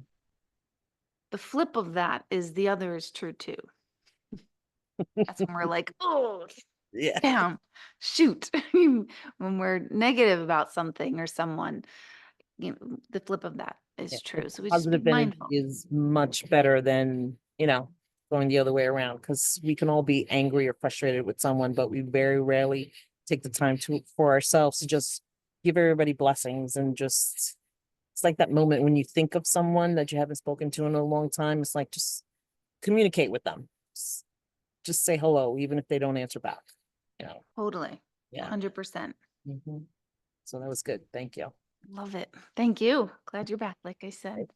The flip of that is the other is true too. That's when we're like, oh, Yeah. damn, shoot. When we're negative about something or someone, you know, the flip of that Yeah, is true. So we just be positive energy mindful. is much better than, going the other way around, because we can all be angry or frustrated with someone, but we very rarely take the time for ourselves to just give everybody blessings and just, it's like that moment when you think of someone that you haven't spoken to in a long time. It's like, just communicate with them. Just say hello, even if they don't answer back, you know? Totally. Yeah. 100%. Mhm. So that was good. Thank you. Love it. Thank you. Glad you're back, like I said.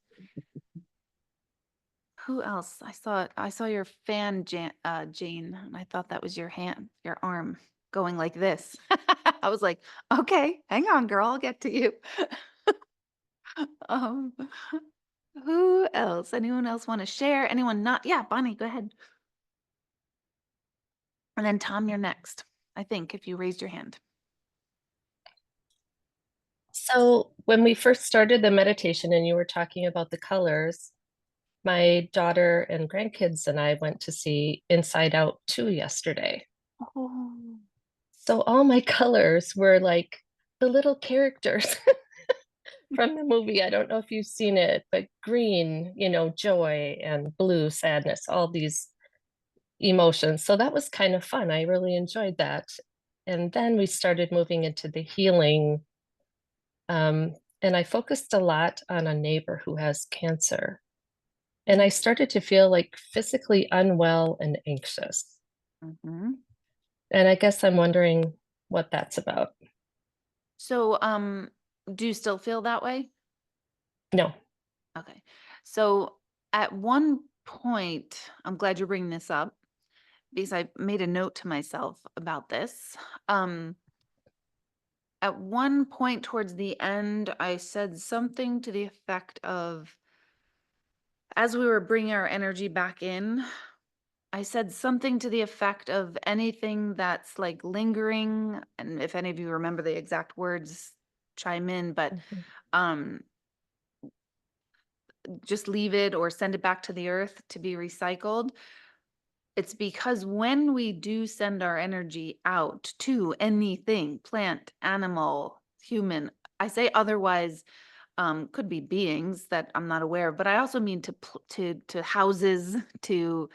Who else? I saw your fan, Jane, and I thought that was your hand, your arm going like this. I was like, okay, hang on, girl, I'll get to you. Um, who else? Anyone else want to share? Anyone not? Yeah, Bonnie, go ahead. And then Tom, you're next, I think, if you raised your hand. So when we first started the meditation and you were talking about the colors, my daughter and grandkids and I went to see Inside Out 2 yesterday. Oh, So all my colors were like the little characters from the movie. I don't know if you've seen it, but green, joy, and blue, sadness, all these emotions. So that was kind of fun. I really enjoyed that. And then we started moving into the healing. And I focused a lot on a neighbor who has cancer. And I started to feel like physically unwell and anxious. mm-hmm. And I guess I'm wondering what that's about. So, do you still feel that way? No. Okay. So at one point, I'm glad you're bringing this up, because I made a note to myself about this. At one point towards the end, I said something to the effect of, as we were bringing our energy back in, I said something to the effect of, anything that's like lingering, and if any of you remember the exact words, chime in, but um just leave it or send it back to the earth to be recycled. It's because when we do send our energy out to anything, plant, animal, human, I say otherwise, could be beings that I'm not aware of, but I also mean to houses, to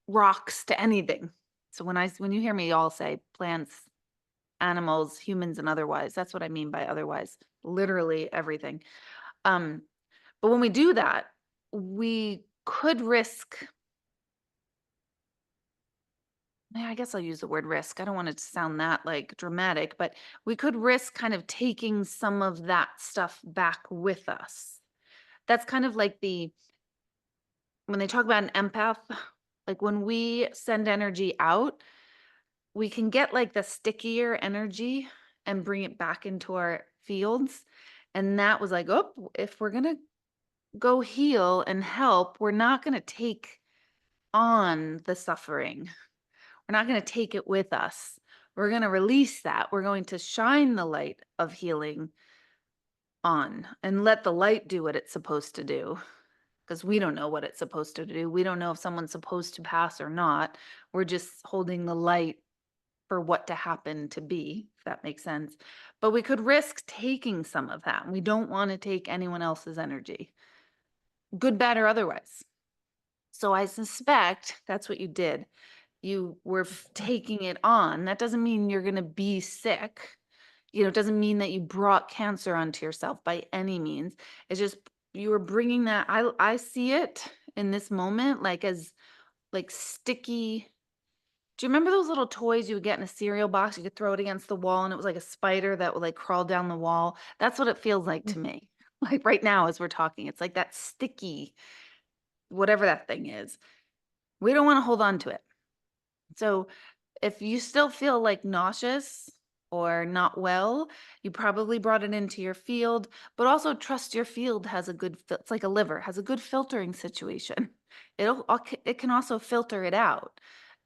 rocks, to anything. So when you hear me all say plants, animals, humans, and otherwise, that's what I mean by otherwise, literally everything. But when we do that, we could risk, I guess I'll use the word risk. I don't want it to sound that like dramatic, but we could risk kind of taking some of that stuff back with us. That's kind of like when they talk about an empath, like when we send energy out, we can get like the stickier energy and bring it back into our fields. And that was like, oh, if we're going to go heal and help, we're not going to take on the suffering. We're not going to take it with us. We're going to release that. We're going to shine the light of healing on and let the light do what it's supposed to do. Because we don't know what it's supposed to do. We don't know if someone's supposed to pass or not. We're just holding the light for what to happen to be, if that makes sense. But we could risk taking some of that. We don't want to take anyone else's energy, good, bad, or otherwise. So I suspect that's what you did. You were taking it on. That doesn't mean you're going to be sick. You know, it doesn't mean that you brought cancer onto yourself by any means. It's just you were bringing that. I see it in this moment like as like sticky. Do you remember those little toys you would get in a cereal box? You could throw it against the wall and it was like a spider that would like crawl down the wall. That's what it feels like to me. Like right now as we're talking, it's like that sticky, whatever that thing is. We don't want to hold on to it. So if you still feel like nauseous or not well, you probably brought it into your field, but also trust your field has a good, it's like a liver, has a good filtering situation. It can also filter it out.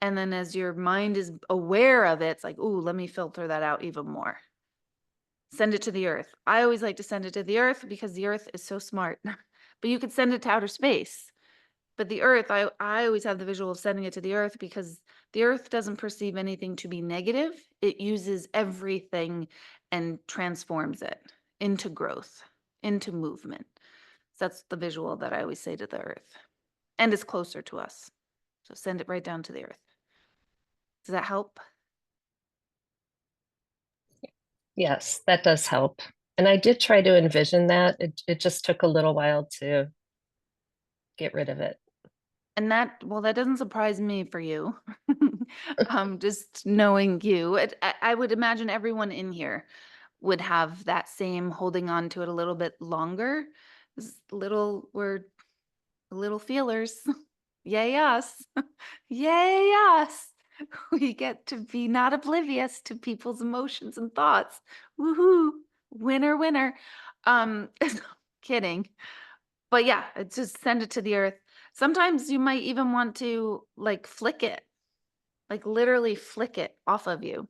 And then as your mind is aware of it, it's like, ooh, let me filter that out even more. Send it to the earth. I always like to send it to the earth because the earth is so smart. But you could send it to outer space. But the earth, I always have the visual of sending it to the earth because the earth doesn't perceive anything to be negative. It uses everything and transforms it into growth, into movement. So that's the visual that I always say to the earth. And it's closer to us. So send it right down to the earth. Does that help? Yes, that does help. And I did try to envision that. It just took a little while to get rid of it. And that, well, that doesn't surprise me for you. Just knowing you, I would imagine everyone in here would have that same holding on to it a little bit longer. We're little feelers. Yay us. Yay us. We get to be not oblivious to people's emotions and thoughts. Woohoo. Winner, winner. Kidding. But yeah, it's just send it to the earth. Sometimes you might even want to like flick it, like literally flick it off of you.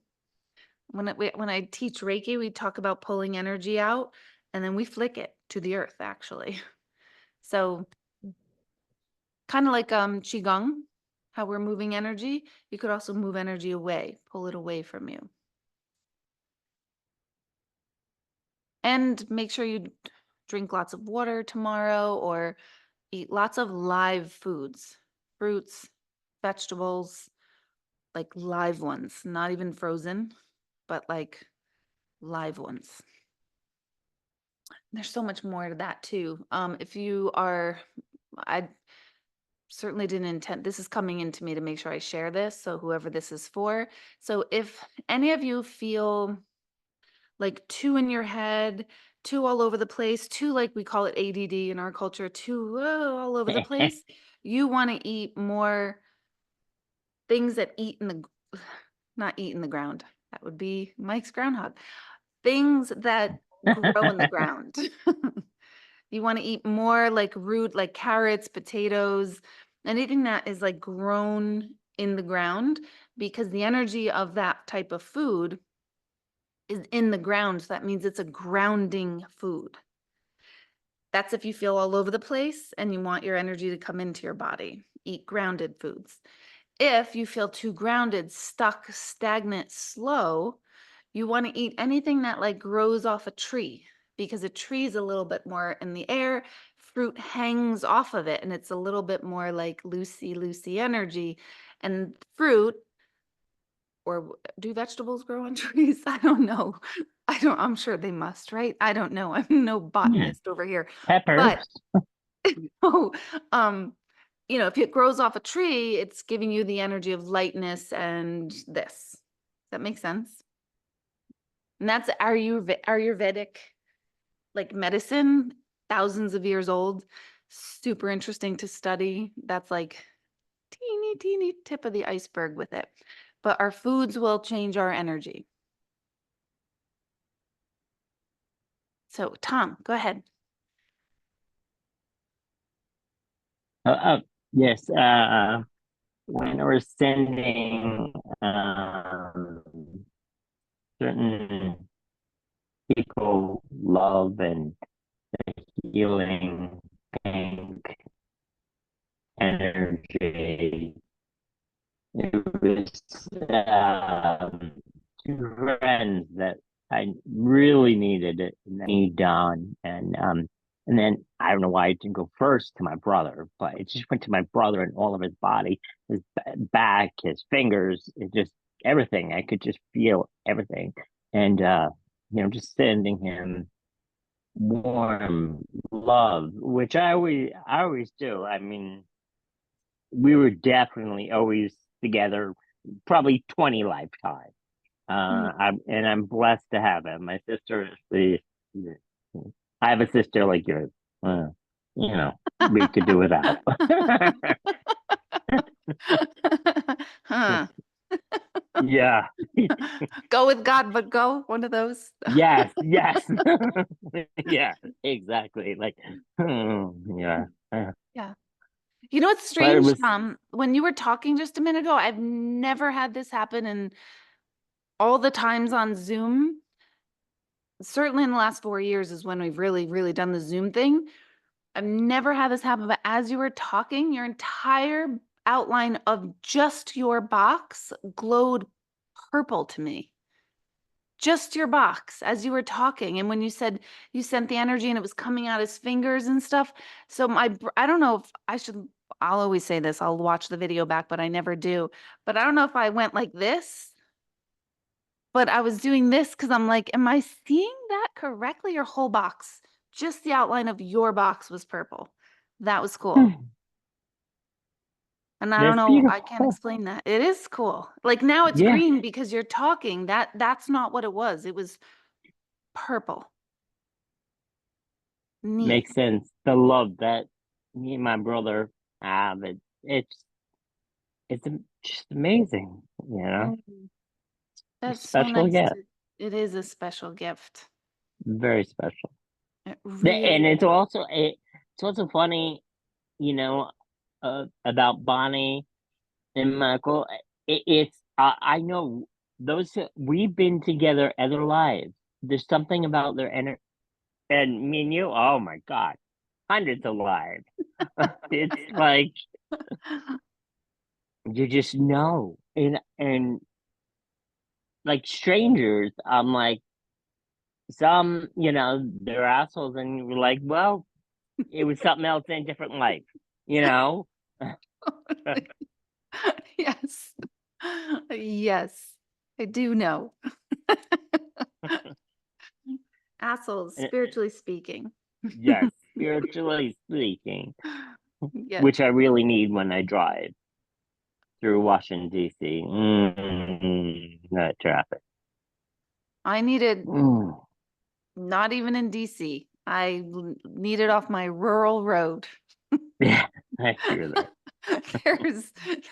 When I teach Reiki, we talk about pulling energy out and then we flick it to the earth actually. So kind of like Qigong, how we're moving energy, you could also move energy away, pull it away from you. And make sure you drink lots of water tomorrow or eat lots of live foods, fruits, vegetables, like live ones, not even frozen, but like live ones. There's so much more to that too. If you are, I certainly didn't intend, this is coming into me to make sure I share this. So whoever this is for. So if any of you feel like too in your head, too all over the place, too like we call it ADD in our culture, too all over the place, you want to eat more things that eat in the, not eat in the ground. That would be Mike's groundhog. Things that grow in the ground. You want to eat more like root, like carrots, potatoes, anything that is like grown in the ground, because the energy of that type of food is in the ground. So that means it's a grounding food. That's if you feel all over the place and you want your energy to come into your body. Eat grounded foods. If you feel too grounded, stuck, stagnant, slow, you want to eat anything that like grows off a tree, because a tree is a little bit more in the air, fruit hangs off of it, and it's a little bit more like loosey energy. And fruit, or do vegetables grow on trees? I don't know. I'm sure they must, right? I don't know. I'm no botanist over here. Peppers. But oh, you know, if it grows off a tree, it's giving you the energy of lightness and this. Does that make sense? And that's Ayurvedic, like medicine, thousands of years old, super interesting to study. That's like teeny tip of the iceberg with it. but our foods will change our energy. So, Tom, go ahead. Yes. When we're sending certain people love and healing pink energy, it was two friends that I really needed it, me, Don, and then I don't know why it didn't go first to my brother, but it just went to my brother and all of his body, his back, his fingers, it just everything. I could just feel everything, and just sending him warm love, which I always do. I mean, we were definitely always together, probably 20 lifetimes. I'm blessed to have him. My sister is I have a sister like yours. We could do without. Huh. Yeah. Go with God, but go. One of those. Yes. Yeah, exactly. Like, yeah. Yeah. You know what's But it strange, was Tom? When you were talking just a minute ago, I've never had this happen, and all the times on Zoom, certainly in the last 4 years is when we've really, really done the Zoom thing. I've never had this happen, but as you were talking, your entire outline of just your box glowed purple to me. Just your box as you were talking. And when you said you sent the energy and it was coming out his fingers and stuff. So I don't know if I should, I'll always say this, I'll watch the video back, but I never do. But I don't know if I went like this, but I was doing this because I'm like, am I seeing that correctly? Your whole box, just the outline of your box was purple. That was cool. And I don't that's know, I can't beautiful. explain that. It is cool. Like now it's Yeah, green because you're talking. That's not what it was. It was purple. Neat. makes sense. The love that me and my brother have, it's just amazing, That's so special nice gift, to, it is a special gift. very special. It And really it's also funny, about Bonnie and Michael. I know we've been together other lives. There's something about their energy, and me and you. Oh my God, hundreds of lives. It's like you just know, and like strangers. I'm like some, they're assholes, and you're like, well, it was something else in a different life, you know. Yes. Yes. I do know. Assholes, And- spiritually speaking. Yes, spiritually speaking, Yes. which I really need when I drive through Washington D.C. That traffic. I needed, Mm. not even in DC. I needed off my rural road. Yeah, I hear that.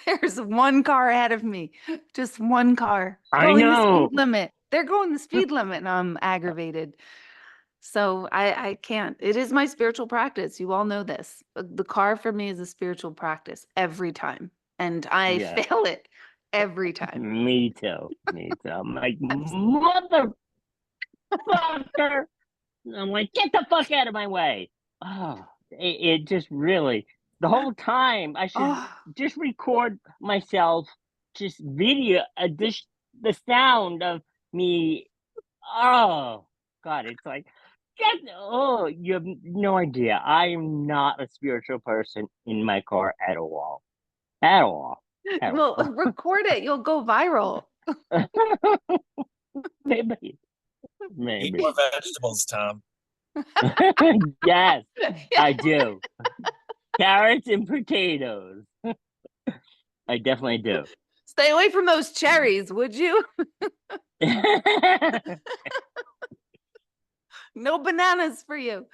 There's one car ahead of me, just one car I going the know. speed limit. They're going the speed limit, and I'm aggravated. So I can't. It is my spiritual practice. You all know this. The car for me is a spiritual practice every time, and I Yeah, fail it every time. me too. Me too. I'm like, I'm s- motherfucker. I'm like, get the fuck out of my way. Oh, it just really, the whole time I should Oh, just record myself, just video, the sound of me. Oh, God, it's like, you have no idea. I am not a spiritual person in my car at all. At all. At well, all. record it. You'll go viral. Maybe. Eat Maybe. more vegetables, Tom. Yes, Yeah. I do. Carrots and potatoes. I definitely do. Stay away from those cherries, would you? No bananas for you.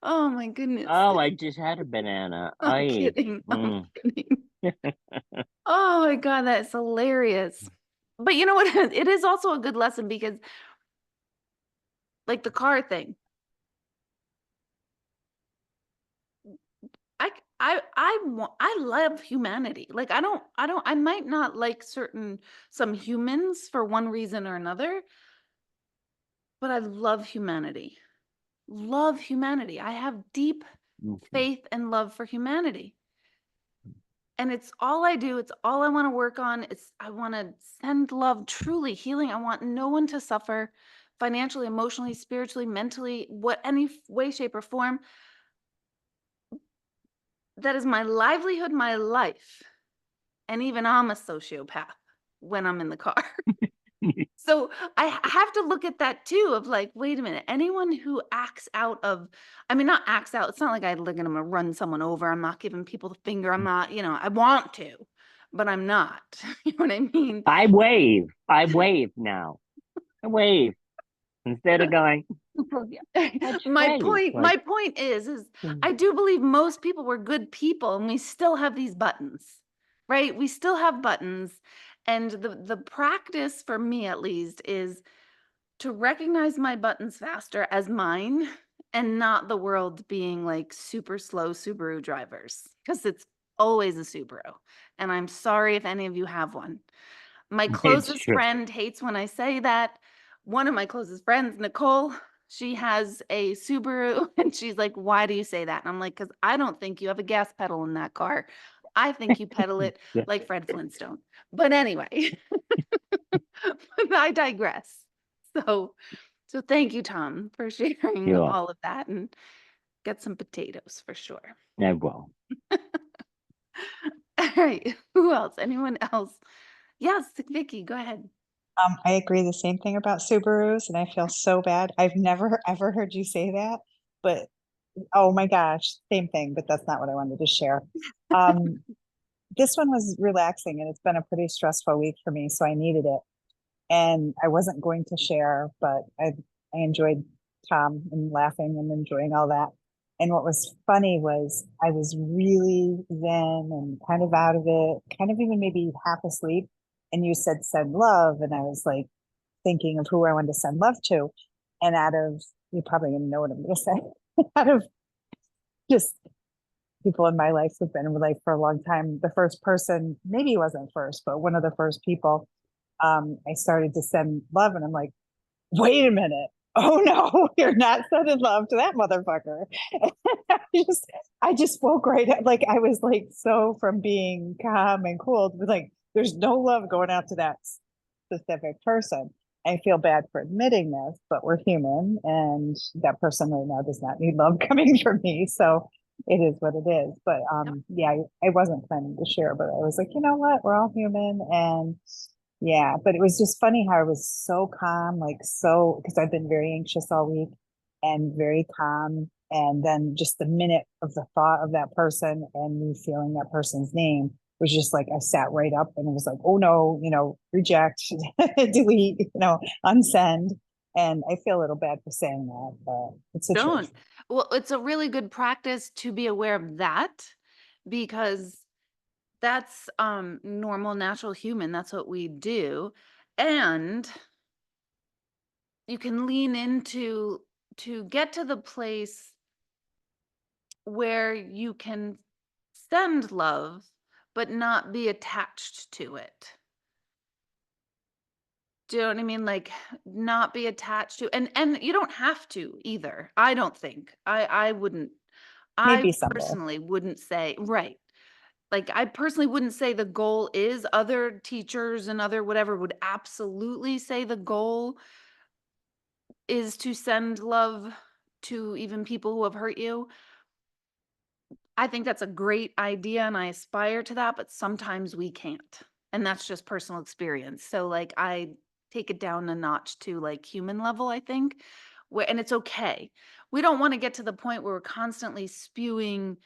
Oh my goodness. Oh, I just had a banana. I'm kidding. I'm Mm. kidding. Oh my God, that's hilarious. But you know what? It is also a good lesson because like the car thing. I love humanity. Like I might not like some humans for one reason or another, but I love humanity. Love humanity. I have deep faith and love for humanity. And it's all I do. It's all I want to work on. I want to send love, truly healing. I want no one to suffer financially, emotionally, spiritually, mentally, any way, shape, or form. That is my livelihood, my life. And even I'm a sociopath when I'm in the car. So I have to look at that too of like, wait a minute, anyone who acts out of, I mean, not acts out, it's not like I'm going to run someone over. I'm not giving people the finger. I'm not, I want to, but I'm not. You know what I mean? I wave. I wave now. I wave instead of going. That's My great. point, Like, my point is I do believe most people were good people and we still have these buttons, right? We still have buttons. And the practice for me at least is to recognize my buttons faster as mine and not the world being like super slow Subaru drivers, because it's always a Subaru. And I'm sorry if any of you have one. My it's closest true. friend hates when I say that. One of my closest friends, Nicole, she has a Subaru and she's like, why do you say that? And I'm like, because I don't think you have a gas pedal in that car. I think you pedal it Yeah. like Fred Flintstone. But anyway, I digress. So thank you, Tom, for sharing Sure. all of that and get some potatoes for sure. I will. All right. Who else? Anyone else? Yes, Vicky, go ahead. I agree the same thing about Subarus, and I feel so bad. I've never ever heard you say that, but oh my gosh, same thing, but that's not what I wanted to share. This one was relaxing, and it's been a pretty stressful week for me, so I needed it. And I wasn't going to share, but I enjoyed Tom and laughing and enjoying all that. And what was funny was I was really zen and kind of out of it, kind of even maybe half asleep. And you said send love, and I was like thinking of who I wanted to send love to. And out of, you probably didn't know what I'm going to say, out of just people in my life who've been in my life for a long time, the first person, maybe he wasn't first, but one of the first people, I started to send love, and I'm like, wait a minute. Oh no, you're not sending love to that motherfucker. I just spoke right up. Like I was like so from being calm and cool to like, there's no love going out to that specific person. I feel bad for admitting this, but we're human, and that person right now does not need love coming from me. So it is what it is. But yeah, I wasn't planning to share, but I was like, you know what? We're all human, and yeah, but it was just funny how I was so calm, like so, because I've been very anxious all week and very calm. And then just the minute of the thought of that person and me feeling that person's name was just like, I sat right up and it was like, oh no, reject, delete, unsend. And I feel a little bad for saying that, but it's the Don't. truth. Well, it's a really good practice to be aware of that because that's normal, natural human. That's what we do. And you can lean into to get to the place where you can send love, but not be attached to it. Do you know what I mean? Like not be attached to, and you don't have to either. I don't think. I wouldn't. I Maybe someday. personally wouldn't say, right. Like I personally wouldn't say the goal is. Other teachers and other whatever would absolutely say the goal is to send love to even people who have hurt you. I think that's a great idea and I aspire to that, but sometimes we can't. And that's just personal experience. So like I take it down a notch to like human level, I think. And it's okay. We don't want to get to the point where we're constantly spewing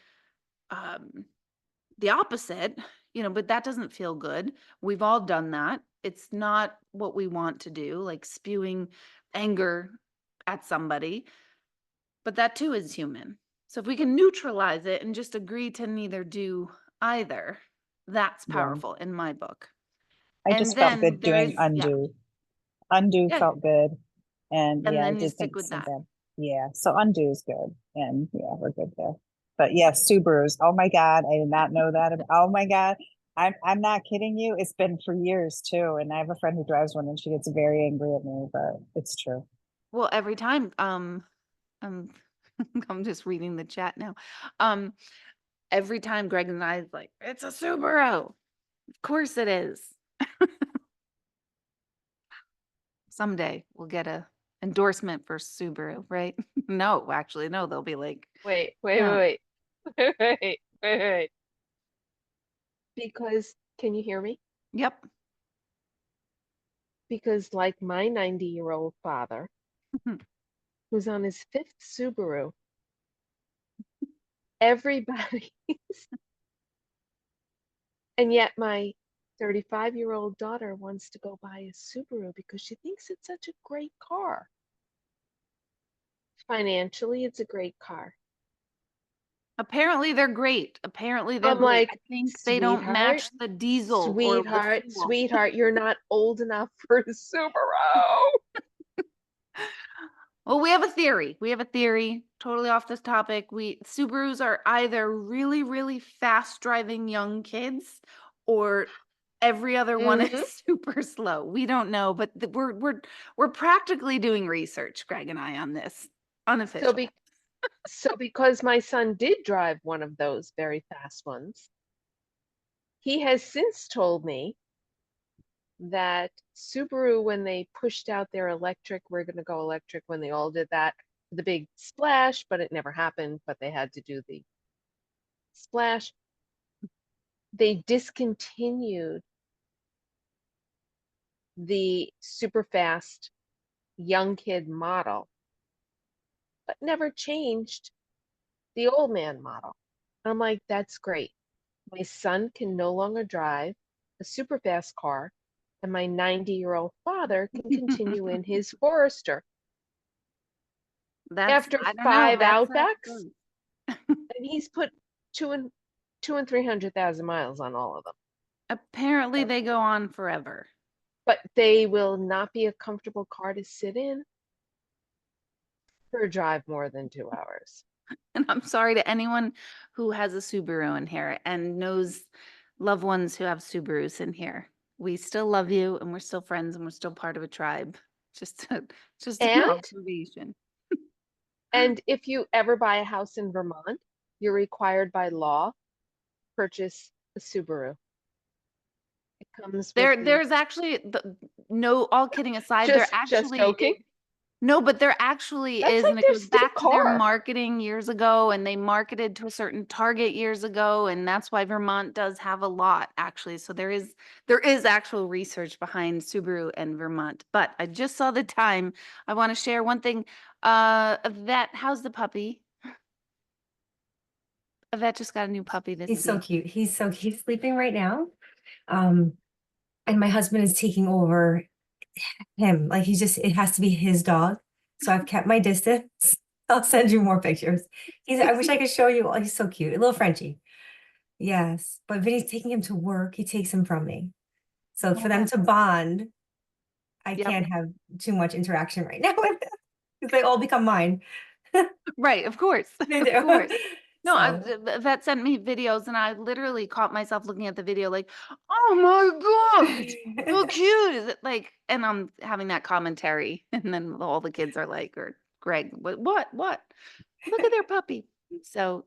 the opposite, but that doesn't feel good. We've all done that. It's not what we want to do, like spewing anger at somebody, but that too is human. So if we can neutralize it and just agree to neither do either, that's Yeah. powerful in my book. I And just felt then good there doing is, undo. Undo yeah, felt good. And and yeah, I then you did stick think with that. something. Yeah, so undo is good. And yeah, we're good there. But yeah, Subarus. Oh my God, I did not know that. Oh my God. I'm not kidding you. It's been for years too. And I have a friend who drives one and she gets very angry at me, but it's true. Well, every time, um, I'm just reading the chat now. Um, every time Greg and I is like, it's a Subaru. Of course it is. Someday we'll get a endorsement for Subaru, right? No, actually, no, they'll be like, Wait, wait, yeah, wait, wait, wait, wait, wait. Because, can you hear me? yep. Because like my 90-year-old father, who's on his 5th Subaru, everybody, and yet my 35-year-old daughter wants to go buy a Subaru because she thinks it's such a great car. Financially, it's a great car. Apparently they're great. Apparently they're I'm great. like, I think they don't sweetheart, match the diesel or the fuel. sweetheart, you're not old enough for a Subaru. Well, we have a theory. We have a theory, totally off this topic. Subarus are either really, really fast driving young kids or every other one Mhm. is super slow. We don't know, but we're practically doing research, Greg and I, on this. So, Unofficial. so because my son did drive one of those very fast ones, he has since told me that Subaru, when they pushed out their electric, we're going to go electric, when they all did that, the big splash, but it never happened, but they had to do the splash. They discontinued the super fast young kid model, but never changed the old man model. I'm like, that's great. My son can no longer drive a super fast car, and my 90-year-old father can continue in his Forester. After I don't know. 5 That's Outbacks, and he's put 200,000 and 300,000 miles on all of them. apparently So, they go on forever. but they will not be a comfortable car to sit in for a drive more than 2 hours. And I'm sorry to anyone who has a Subaru in here and knows loved ones who have Subarus in here. We still love you and we're still friends and we're still part of a tribe. Just an And observation. and if you ever buy a house in Vermont, you're required by law purchase a Subaru. It comes with There's actually no, all kidding aside, there just actually joking. is. No, but there actually That's is, like and it their goes state back to their car. marketing years ago, and they marketed to a certain target years ago, and that's why Vermont does have a lot actually. So there is actual research behind Subaru and Vermont. But I just saw the time. I want to share one thing. Yvette, how's the puppy? Yvette just got a new puppy this He's so week. cute. He's sleeping right now. And my husband is taking over him. Like it has to be his dog. So I've kept my distance. I'll send you more pictures. I wish I could show you. Oh, he's so cute. A little Frenchie. Yes. But Vinny's taking him to work. He takes him from me. So for them to bond, I Yep. can't have too much interaction right now with them because they all become mine. Right, of course. They Of do. course. No, So Yvette sent me videos and I literally caught myself looking at the video like, oh my God, how cute is it? Like, and I'm having that commentary and then all the kids are like, or Greg, what? Look at their puppy. So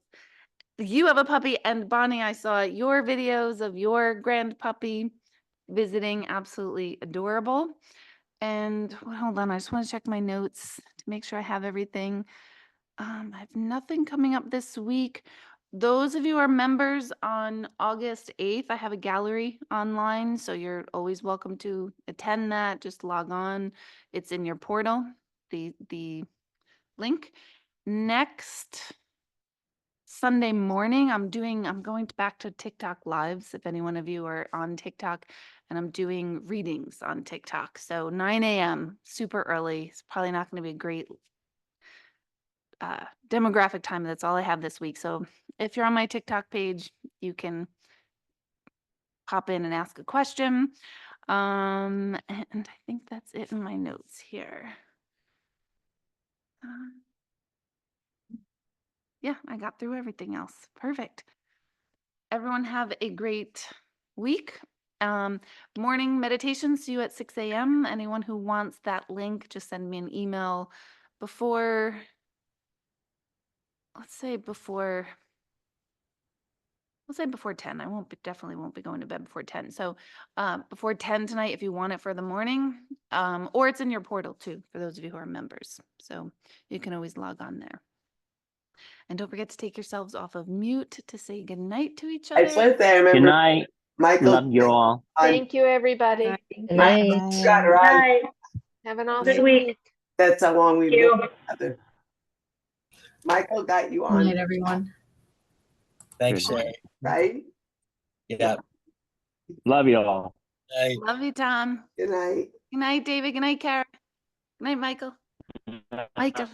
you have a puppy, and Bonnie, I saw your videos of your grand puppy visiting, absolutely adorable. And hold on, I just want to check my notes to make sure I have everything. I have nothing coming up this week. Those of you who are members, on August 8th, I have a gallery online, so you're always welcome to attend that. Just log on. It's in your portal, the link. Next Sunday morning, I'm going back to TikTok lives, if any one of you are on TikTok, and I'm doing readings on TikTok. So 9 a.m., super early. It's probably not going to be a great demographic time. That's all I have this week. So if you're on my TikTok page, you can pop in and ask a question. And I think that's it in my notes here. Yeah, I got through everything else. Perfect. Everyone have a great week. Morning meditation, see you at 6 a.m. Anyone who wants that link, just send me an email before, let's say before 10. I definitely won't be going to bed before 10. So before 10 tonight, if you want it for the morning, or it's in your portal too, for those of you who are members. So you can always log on there. And don't forget to take yourselves off of mute to say goodnight to each I other. went there, Good remember night. Michael. Love you all. Thank you, everybody. Good Michael, night. you got it right. Have an Good awesome week. week. That's how long we've Thank known you. each other. Michael got you Good on, night, everyone. Thanks, Good Sherry. night. right? Yeah. Love you all. Night. Love you, Tom. Good night. Good night, David. Good night, Kara. Good night, Michael. Michael.